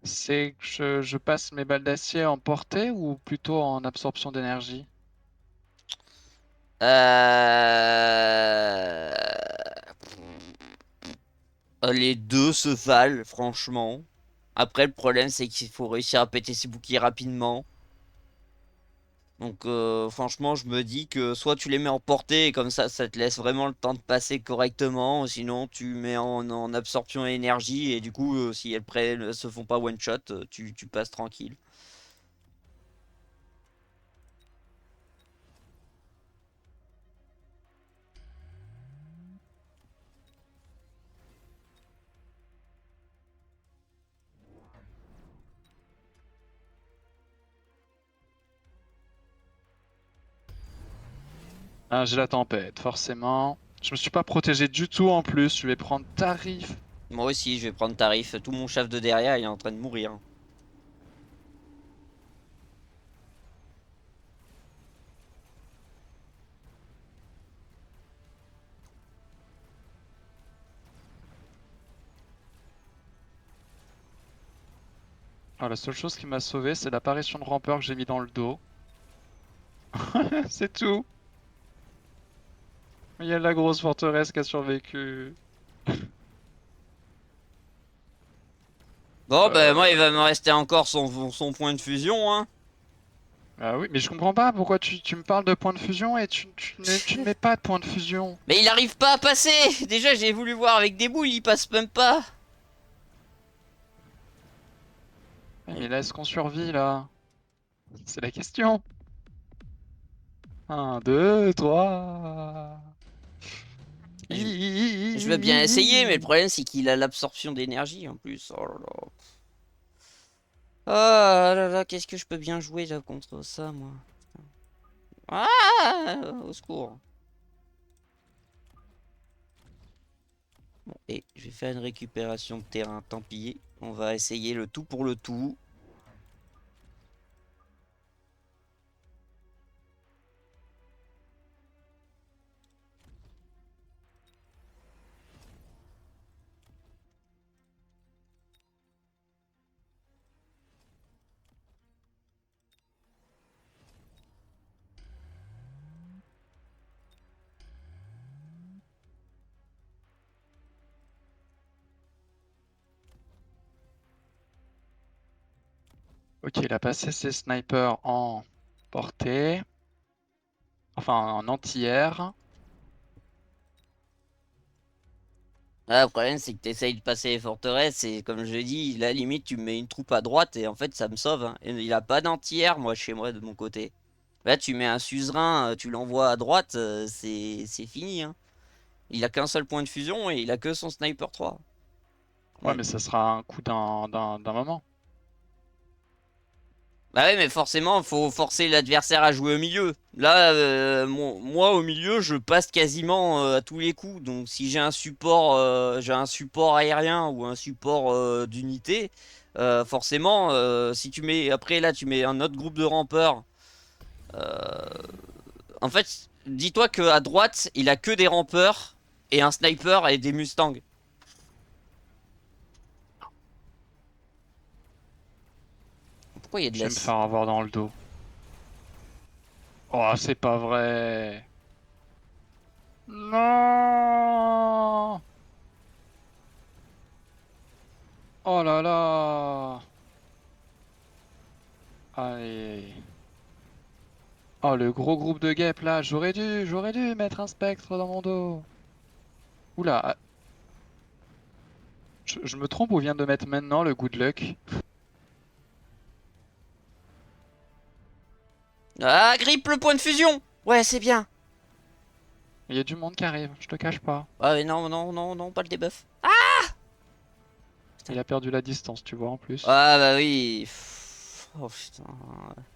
que je passe mes balles d'acier en portée ou plutôt en absorption d'énergie? Euh... Les deux se valent, franchement. Après, le problème, c'est qu'il faut réussir à péter ses boucliers rapidement. Donc, franchement, je me dis que soit tu les mets en portée, et comme ça te laisse vraiment le temps de passer correctement. Ou sinon, tu mets en absorption énergie, et du coup, si elles se font pas one shot, tu passes tranquille. Ah, j'ai la tempête, forcément. Je me suis pas protégé du tout en plus. Je vais prendre tarif. Moi aussi, je vais prendre tarif. Tout mon chef de derrière, il est en train de mourir. Alors, la seule chose qui m'a sauvé, c'est l'apparition de rampeur que j'ai mis dans le dos. C'est tout. Il y a la grosse forteresse qui a survécu. Bon, ben moi, il va me Euh... rester encore son point de fusion, hein. Ah oui, mais je comprends pas pourquoi tu me parles de point de fusion et tu ne mets pas de point de fusion. Mais il arrive pas à passer. Déjà, j'ai voulu voir avec des boules, il passe même pas. Ouais, mais là, est-ce qu'on survit là? C'est la question. Un, deux, trois. Je, je veux bien essayer, mais le problème, c'est qu'il a l'absorption d'énergie en plus. Oh là là. Oh là là, qu'est-ce que je peux bien jouer là contre ça, moi. Ah, au secours. Bon, et je vais faire une récupération de terrain, tant pis. On va essayer le tout pour le tout. Ok, il a passé ses snipers en portée. Enfin, en anti-air. Ah, le problème, c'est que tu essayes de passer les forteresses et comme je dis, là, limite, tu me mets une troupe à droite et en fait, ça me sauve, hein. Et il a pas d'anti-air, moi, chez moi, de mon côté. Là, tu mets un suzerain, tu l'envoies à droite, c'est fini, hein. Il a qu'un seul point de fusion et il a que son sniper 3. Ouais, Ouais. mais ça sera un coup d'un moment. Bah ouais, mais forcément, faut forcer l'adversaire à jouer au milieu. Là, moi au milieu, je passe quasiment à tous les coups. Donc si j'ai un support aérien ou un support d'unité, forcément, si tu mets après là, tu mets un autre groupe de rampeurs. En fait, dis-toi que à droite, il a que des rampeurs et un sniper et des mustangs. Pourquoi il y a de Je la... vais me faire avoir dans le dos. Oh, c'est pas vrai. Non! Oh là là! Allez. Oh, le gros groupe de guêpes là, j'aurais dû mettre un spectre dans mon dos. Oula, je me trompe ou vient de mettre maintenant le good luck? Ah, grippe le point de fusion. Ouais, c'est bien. Il y a du monde qui arrive, je te cache pas. Ah mais non, non, non, non, pas le debuff. Ah, Il putain. a perdu la distance, tu vois, en plus. Ah bah oui. Oh putain.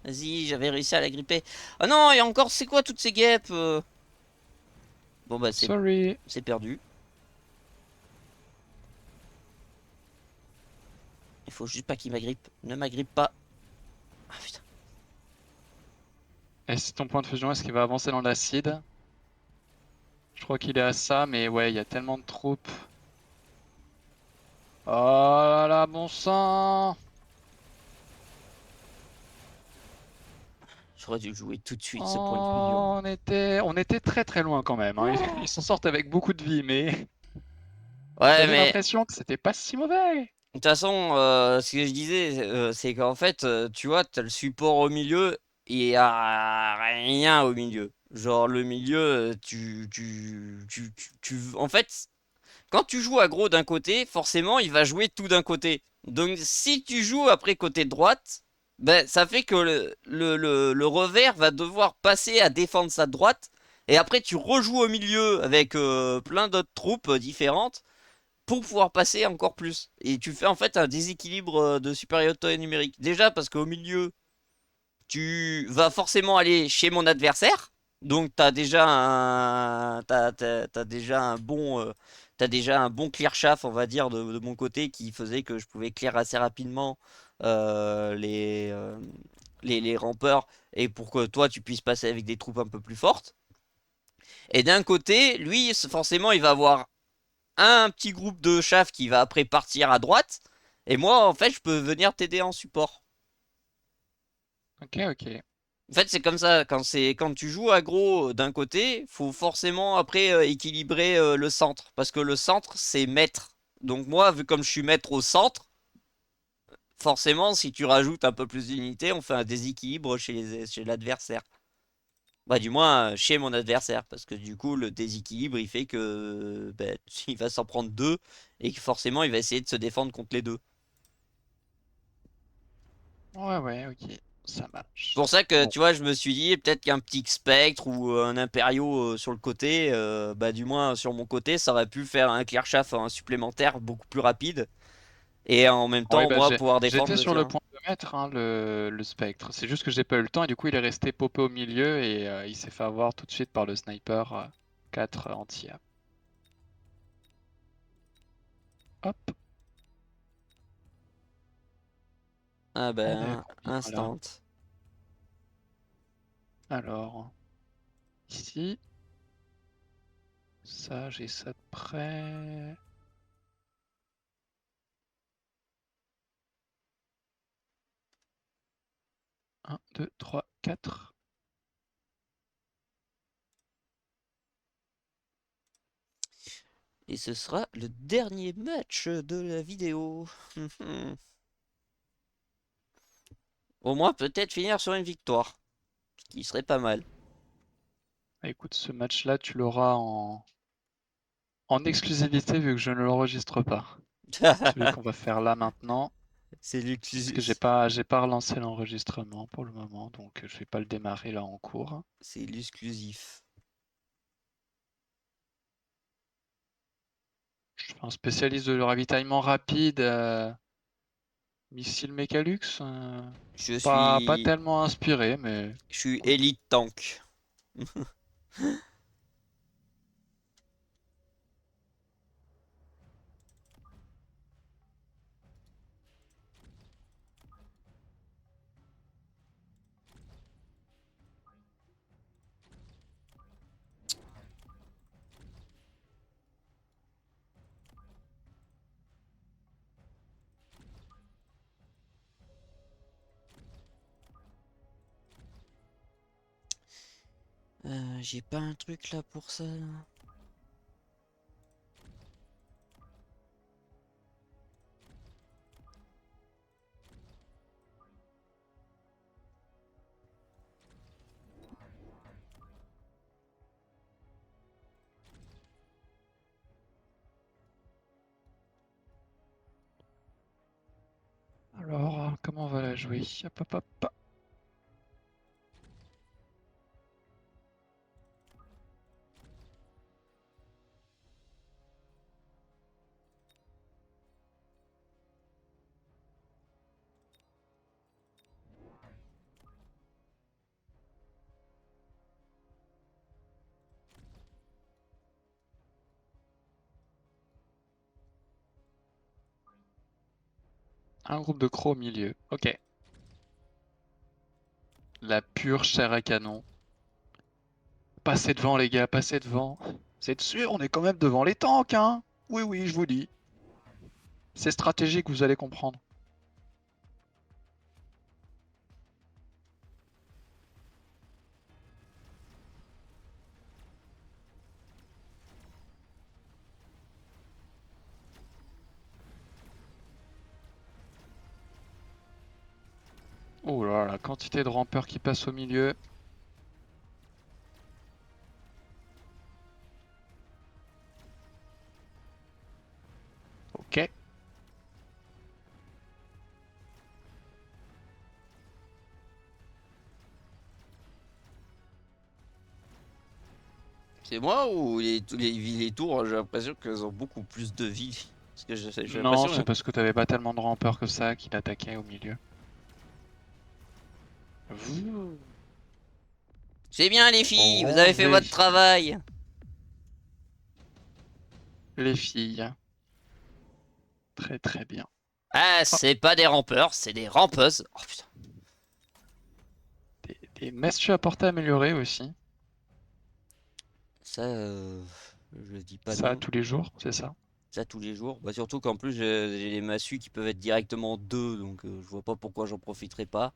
Vas-y, j'avais réussi à la gripper. Ah non, et encore, c'est quoi toutes ces guêpes Bon bah Sorry. c'est perdu. Il faut juste pas qu'il m'agrippe. Ne m'agrippe pas. Ah putain. Et si ton point de fusion, est-ce qu'il va avancer dans l'acide? Je crois qu'il est à ça, mais ouais, il y a tellement de troupes. Oh là là, bon sang! J'aurais dû jouer tout de suite ce point de fusion. Oh, on était très très loin quand même, hein. Ils s'en sortent avec beaucoup de vie, mais Ouais, j'avais mais l'impression que c'était pas si mauvais. de toute façon, ce que je disais, c'est qu'en fait, tu vois, t'as le support au milieu et y a rien au milieu. Genre, le milieu, en fait, quand tu joues aggro d'un côté, forcément, il va jouer tout d'un côté. Donc, si tu joues après côté droite, ben, ça fait que le revers va devoir passer à défendre sa droite. Et après, tu rejoues au milieu avec plein d'autres troupes différentes pour pouvoir passer encore plus. Et tu fais en fait un déséquilibre de supériorité numérique. Déjà parce qu'au milieu, tu vas forcément aller chez mon adversaire. Donc t'as déjà un bon t'as déjà un bon clear shaft on va dire de mon côté qui faisait que je pouvais clear assez rapidement euh, les, euh, les rampeurs et pour que toi tu puisses passer avec des troupes un peu plus fortes. Et d'un côté, lui forcément il va avoir un petit groupe de chaff qui va après partir à droite. Et moi, en fait, je peux venir t'aider en support. Ok, ok. En fait, c'est comme ça. Quand tu joues aggro d'un côté, faut forcément après équilibrer le centre. Parce que le centre, c'est maître. Donc moi, vu comme je suis maître au centre, forcément, si tu rajoutes un peu plus d'unités, on fait un déséquilibre chez l'adversaire. Bah, du moins, chez mon adversaire. Parce que du coup, le déséquilibre, il fait que bah, il va s'en prendre deux. Et que forcément, il va essayer de se défendre contre les deux. Ouais, ouais, ok. Ça C'est pour marche. ça que Bon. tu vois, je me suis dit peut-être qu'un petit spectre ou un impériaux sur le côté, bah du moins sur mon côté, ça aurait pu faire un clear shaft supplémentaire beaucoup plus rapide et en même Oui, temps bah moi pouvoir défendre j'étais le sur le terrain. point de mettre hein, le spectre. C'est juste que j'ai pas eu le temps et du coup il est resté popé au milieu et il s'est fait avoir tout de suite par le sniper 4 anti-AP. Hop. Ah On est à ben combien là? instant. Alors, ici, ça, j'ai ça de près. Un, 2, 3, 4. Et ce sera le dernier match de la vidéo. Au moins peut-être finir sur une victoire, ce qui serait pas mal. Écoute, ce match-là, tu l'auras en exclusivité vu que je ne l'enregistre pas. Celui qu'on va faire là maintenant. C'est Parce que l'exclusif. j'ai pas relancé l'enregistrement pour le moment, donc je vais pas le démarrer là en cours. C'est l'exclusif. Je suis un spécialiste de le ravitaillement rapide, missile Mechalux, Je pas suis. tellement inspiré, mais Je suis Elite Tank. J'ai pas un truc là pour ça. Là. alors comment on va la jouer? Hop, hop, hop. Un groupe de crocs au milieu. Ok. La pure chair à canon. Passez devant les gars, passez devant. Vous êtes sûr, on est quand même devant les tanks, hein? Oui, oui, je vous dis. C'est stratégique, vous allez comprendre. Oh là là, la quantité de rampeurs qui passent au milieu. Ok. C'est moi ou les tours, j'ai l'impression qu'elles ont beaucoup plus de vie. Parce que j'ai Non, l'impression. c'est parce que t'avais pas tellement de rampeurs que ça qui l'attaquaient au milieu. Vous. C'est bien les filles, vous avez fait Rangez votre travail. les filles. Très très bien. Ah, Oh, c'est pas des rampeurs, c'est des rampeuses. Oh putain. des messieurs à portée améliorée aussi. Ça, je dis pas Ça, non. tous les jours, c'est ça. Ça tous les jours. Bah, surtout qu'en plus j'ai les massues qui peuvent être directement deux, donc je vois pas pourquoi j'en profiterai pas.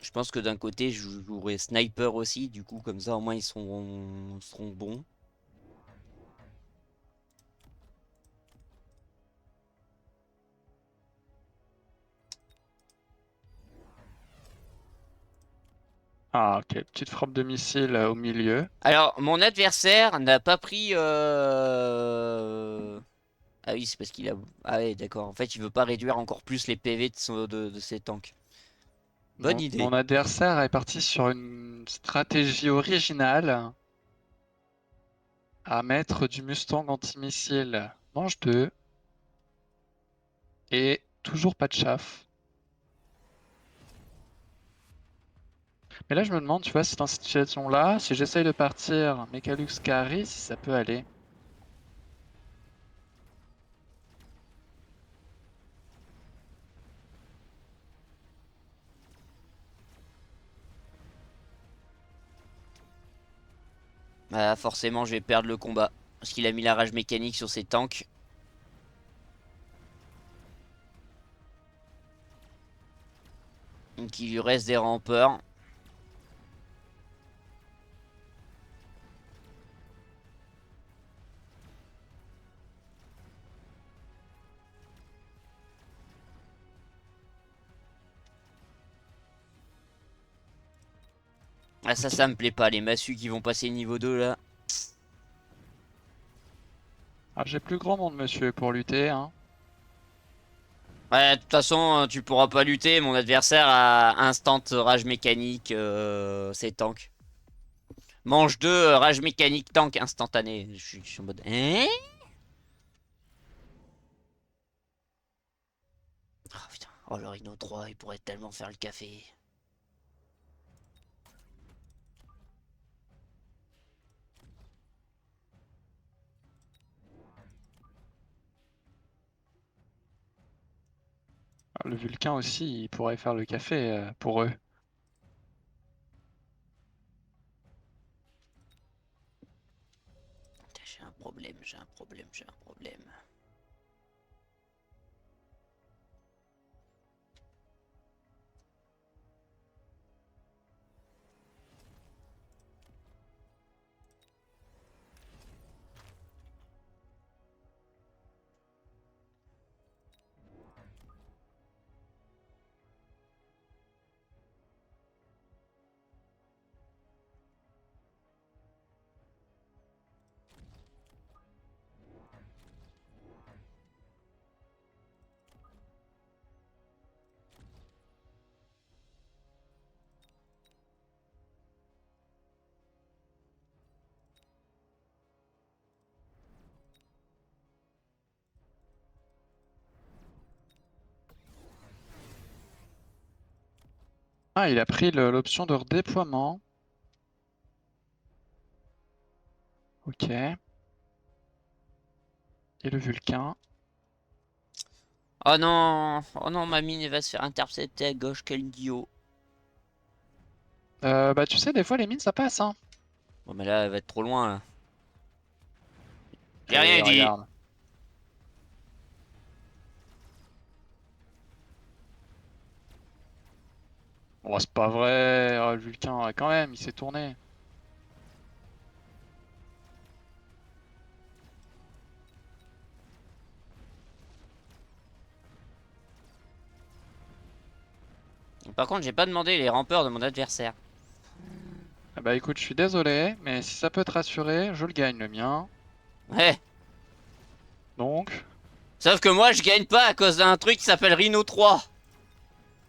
Je pense que d'un côté je jouerai sniper aussi, du coup comme ça au moins seront bons. Ah, ok. Petite frappe de missile au milieu. Alors mon adversaire n'a pas pris. Ah oui, c'est parce qu'il a. Ah ouais, d'accord. En fait, il veut pas réduire encore plus les PV de ses tanks. Bonne idée. Mon adversaire est parti sur une stratégie originale à mettre du Mustang antimissile manche 2 et toujours pas de chaff. Mais là, je me demande, tu vois, si dans cette situation-là, si j'essaye de partir Mechalux Carry, si ça peut aller. Bah, forcément, je vais perdre le combat. Parce qu'il a mis la rage mécanique sur ses tanks. Donc il lui reste des rampeurs. Ah ça, Ok. ça me plaît pas. Les massues qui vont passer niveau 2 là. Ah, j'ai plus grand monde, monsieur, pour lutter, hein. Ouais, de toute façon, tu pourras pas lutter. Mon adversaire a instant rage mécanique, c'est tank. Manche 2, rage mécanique tank instantané. Je suis en mode. Hein? Oh putain. Oh le Rhino 3, il pourrait tellement faire le café. Ah, le Vulcain aussi, il pourrait faire le café pour eux. Putain, j'ai un problème, j'ai un problème, j'ai un problème. Ah, il a pris l'option de redéploiement. Ok. Et le Vulcain. Oh non, ma mine elle va se faire intercepter à gauche, quel idiot. Bah, tu sais, des fois, les mines, ça passe, hein. Bon, mais là, elle va être trop loin là. J'ai Et rien dit. regarde. Oh, c'est pas vrai. Oh, le Vulcain, quand même, il s'est tourné. Par contre, j'ai pas demandé les rampeurs de mon adversaire. Ah bah écoute, je suis désolé, mais si ça peut te rassurer, je le gagne le mien. Ouais. Donc, Sauf que moi, je gagne pas à cause d'un truc qui s'appelle Rhino 3.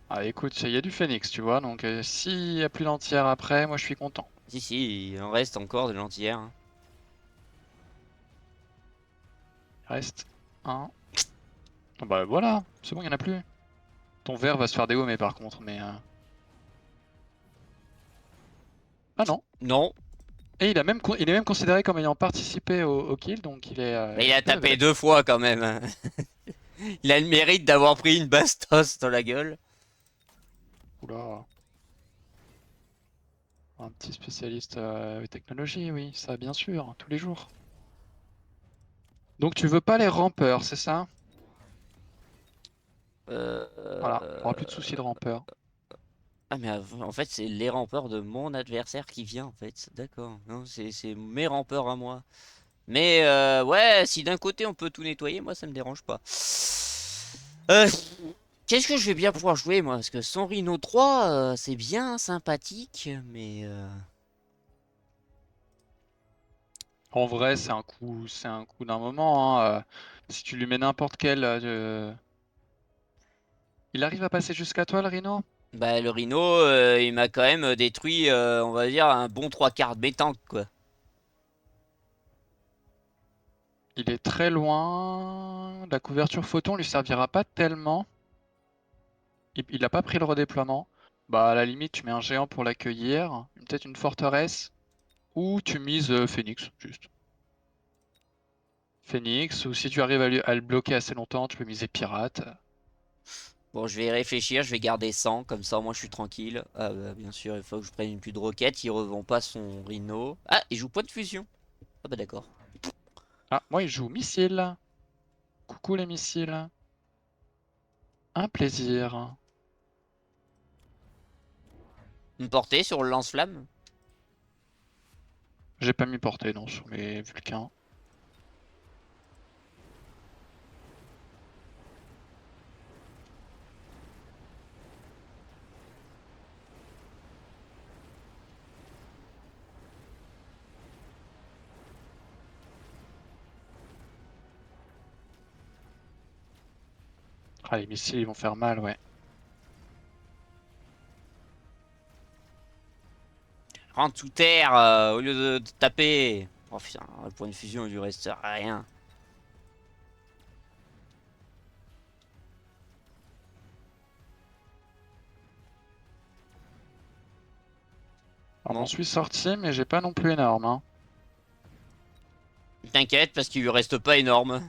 ah écoute, il y a du Phoenix, tu vois, donc s'il y a plus d'entière après, moi je suis content. Si, si, il en reste encore de l'entière. Il reste un. Ah bah voilà, c'est bon, il y en a plus. Ton verre va se faire dégommer par contre, mais... Ah non. Non. Et il est même considéré comme ayant participé au kill, donc Mais il il a peut tapé level up. 2 fois quand même, hein. Il a le mérite d'avoir pris une bastos dans la gueule. Oula. Un petit spécialiste technologie, oui, ça bien sûr, tous les jours. Donc tu veux pas les rampeurs, c'est ça? Euh... Voilà, il aura plus de soucis de rampeurs. Ah mais en fait c'est les rampeurs de mon adversaire qui vient en fait. D'accord. Non, c'est mes rampeurs à moi. Mais ouais, si d'un côté on peut tout nettoyer, moi ça me dérange pas. Euh, Qu'est-ce que je vais bien pouvoir jouer moi? Parce que son Rhino 3, c'est bien sympathique, mais En vrai, c'est un coup d'un moment, hein. Si tu lui mets n'importe quel, il arrive à passer jusqu'à toi, le Rhino? bah le Rhino, il m'a quand même détruit, on va dire, un bon 3 quarts de mes tanks, quoi. Il est très loin. La couverture photon lui servira pas tellement. Il a pas pris le redéploiement. Bah à la limite, tu mets un géant pour l'accueillir, peut-être une forteresse, ou tu mises Phoenix, juste. Phoenix, ou si tu arrives à le bloquer assez longtemps, tu peux miser pirate. Bon, je vais y réfléchir, je vais garder 100, comme ça moi je suis tranquille. Ah bah bien sûr, il faut que je prenne une plus de roquettes, il revend pas son Rhino. Ah, il joue point de fusion. Ah bah d'accord. Ah, moi il joue missile. Coucou les missiles. Un plaisir. Me porter sur le lance-flamme? J'ai pas mis portée non sur mes Vulcains. Ah, les missiles, ils vont faire mal, ouais. Rentre sous terre au lieu de taper. Oh putain, le point de fusion il lui reste rien. Alors, Bon, m'en suis sorti, mais j'ai pas non plus énorme, hein. t'inquiète parce qu'il lui reste pas énorme.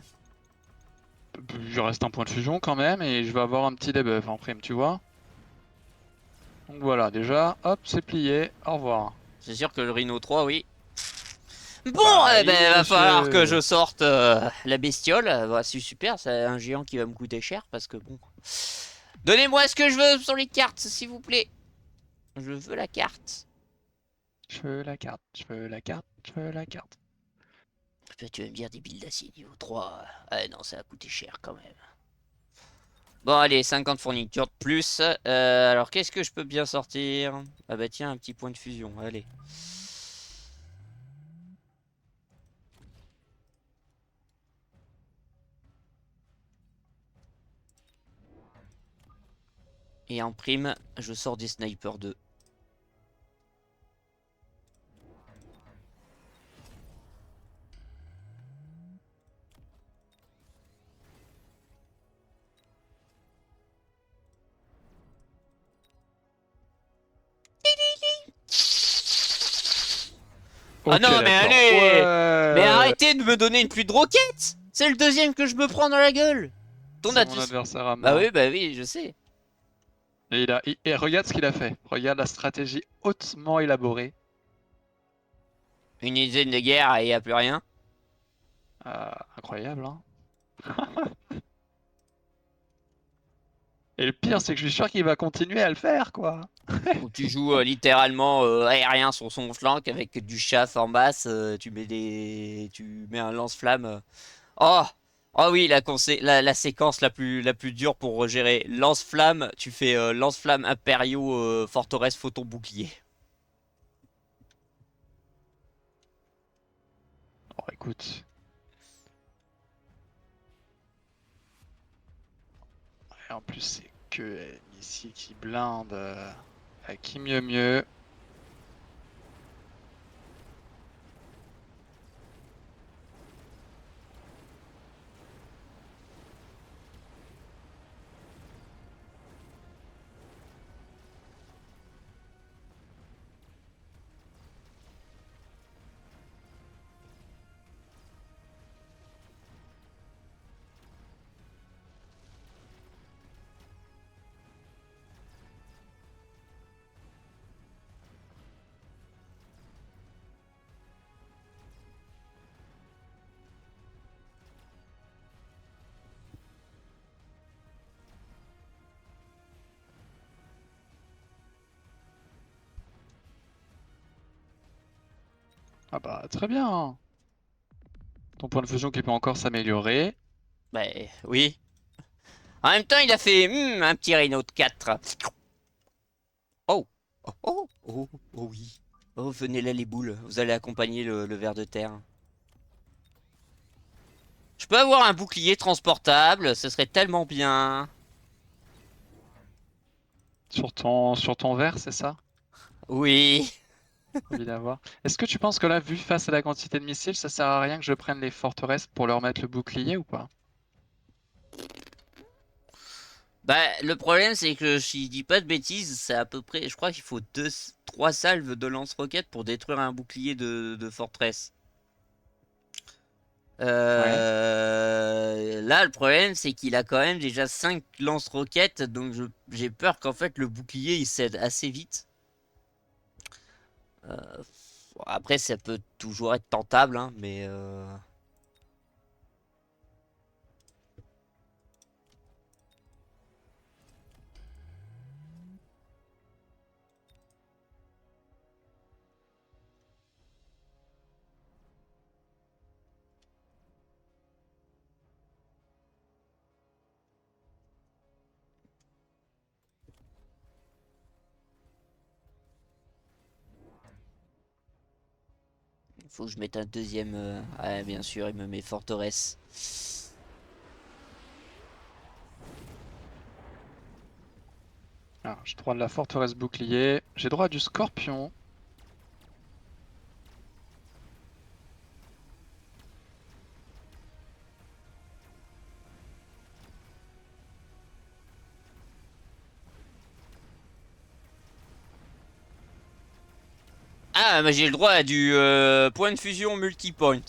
Il reste un point de fusion quand même, et je vais avoir un petit debuff en prime, tu vois. Donc voilà, déjà, hop, c'est plié. Au revoir. C'est sûr que le Rhino 3, oui. Bon, Bah, eh ben, va falloir que monsieur. je sorte la bestiole. Bah, c'est super, c'est un géant qui va me coûter cher parce que bon. Donnez-moi ce que je veux sur les cartes, s'il vous plaît. Je veux la carte. Je veux la carte, je veux la carte, je veux la carte. Toi, tu vas me dire des billes d'acier niveau 3. Ah non, ça va coûter cher quand même. Bon, allez, 50 fournitures de plus. Alors, qu'est-ce que je peux bien sortir? Ah bah tiens, un petit point de fusion, allez. Et en prime, je sors des snipers 2. Ah Ok, non, mais d'accord. allez! Mais Ouais. arrêtez de me donner une pluie de roquettes! C'est le deuxième que je me prends dans la gueule! Ton C'est mon atus. adversaire à moi. Bah oui, je sais. Et regarde ce qu'il a fait. Regarde la stratégie hautement élaborée. Une usine de guerre et y a plus rien. Incroyable, hein. Et le pire, c'est que je suis sûr qu'il va continuer à le faire, quoi. Où tu joues littéralement aérien sur son flanc avec du chaff en masse. Tu mets un lance-flamme. Oh! Oh oui, la séquence la plus dure pour gérer. Lance-flamme, tu fais lance-flamme impériaux, forteresse, photon bouclier. Bon, écoute. Et en plus, c'est que missile qui blinde. À qui mieux mieux. Ah bah, très bien, hein. Ton point de fusion qui peut encore s'améliorer. Bah oui. En même temps, il a fait un petit Rhino de 4. Oh! Oh oui. Oh, venez là les boules. Vous allez accompagner le ver de terre. Je peux avoir un bouclier transportable, ce serait tellement bien. Sur ton verre, c'est ça? Oui. Envie d'avoir. Est-ce que tu penses que là, vu face à la quantité de missiles, ça sert à rien que je prenne les forteresses pour leur mettre le bouclier ou pas? Bah, le problème, c'est que si je dis pas de bêtises, c'est à peu près. Je crois qu'il faut 3 salves de lance-roquettes pour détruire un bouclier de forteresse. Ouais. Là, le problème, c'est qu'il a quand même déjà 5 lance-roquettes, donc j'ai peur qu'en fait le bouclier il cède assez vite. Euh, Après, ça peut toujours être tentable, hein, mais. Faut que je mette un deuxième. Ouais, bien sûr, il me met forteresse. Alors, j'ai droit de la forteresse bouclier. J'ai droit à du scorpion. Ah, mais j'ai le droit à du point de fusion multipoint.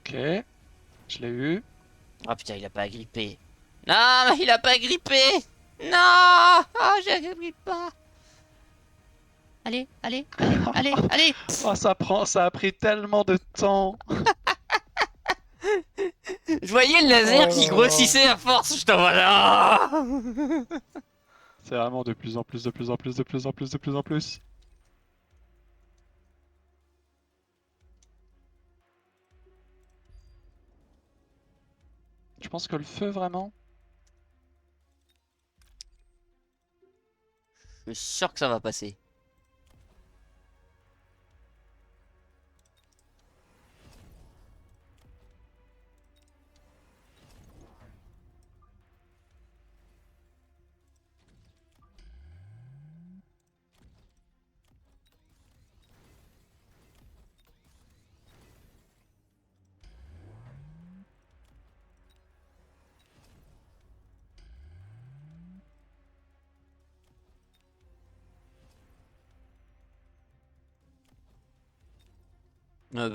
Ok, je l'ai eu. Ah putain, il a pas agrippé. Non, il a pas agrippé. Non, ah, j'agrippe pas. Allez, allez, allez, allez, allez. Oh, ça a pris tellement de temps. Je voyais le laser Oh qui là là. grossissait à force. Je t'en vois là. C'est vraiment de plus en plus, de plus en plus, de plus en plus, de plus en plus. Je pense que le feu, vraiment? Je suis sûr que ça va passer.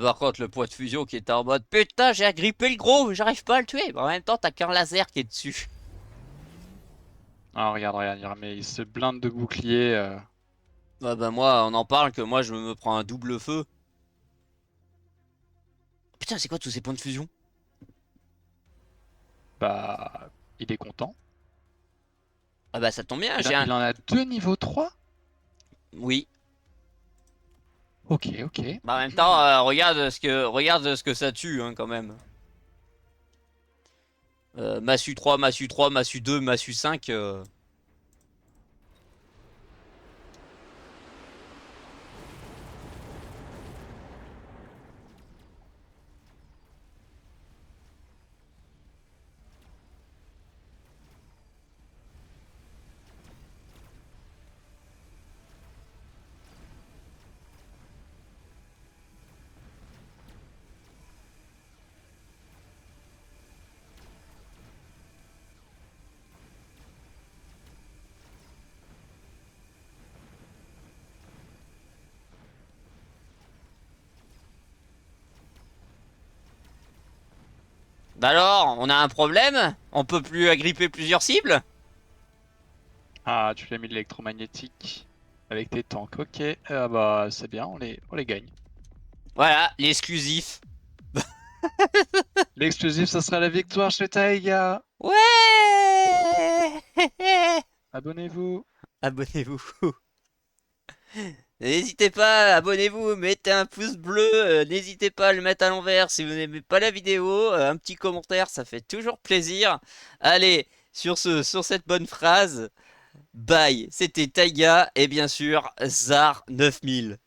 Par contre, le point de fusion qui était en mode putain, j'ai agrippé le gros, j'arrive pas à le tuer. En même temps, t'as qu'un laser qui est dessus. Ah, regarde, regarde, mais il se blinde de bouclier. Ouais, bah, moi, on en parle que moi, je me prends un double feu. Putain, c'est quoi tous ces points de fusion? Bah, il est content. Ah, bah, ça tombe bien, Il, j'ai un. il en a deux niveau 3. Oui. Ok, ok. Bah, en même temps, regarde ce que ça tue, hein, quand même. Massu 3, Massu 3, Massu 2, Massu 5. Bah alors, on a un problème? On peut plus agripper plusieurs cibles? Ah, tu l'as mis de l'électromagnétique avec tes tanks. Ok, ah bah c'est bien, on les gagne. Voilà, l'exclusif. L'exclusif, ça sera la victoire chez Taiga. Ouais. Abonnez-vous. Abonnez-vous. N'hésitez pas, abonnez-vous, mettez un pouce bleu, n'hésitez pas à le mettre à l'envers si vous n'aimez pas la vidéo, un petit commentaire, ça fait toujours plaisir. Allez, sur cette bonne phrase, bye, c'était Taiga et bien sûr Zar 9000.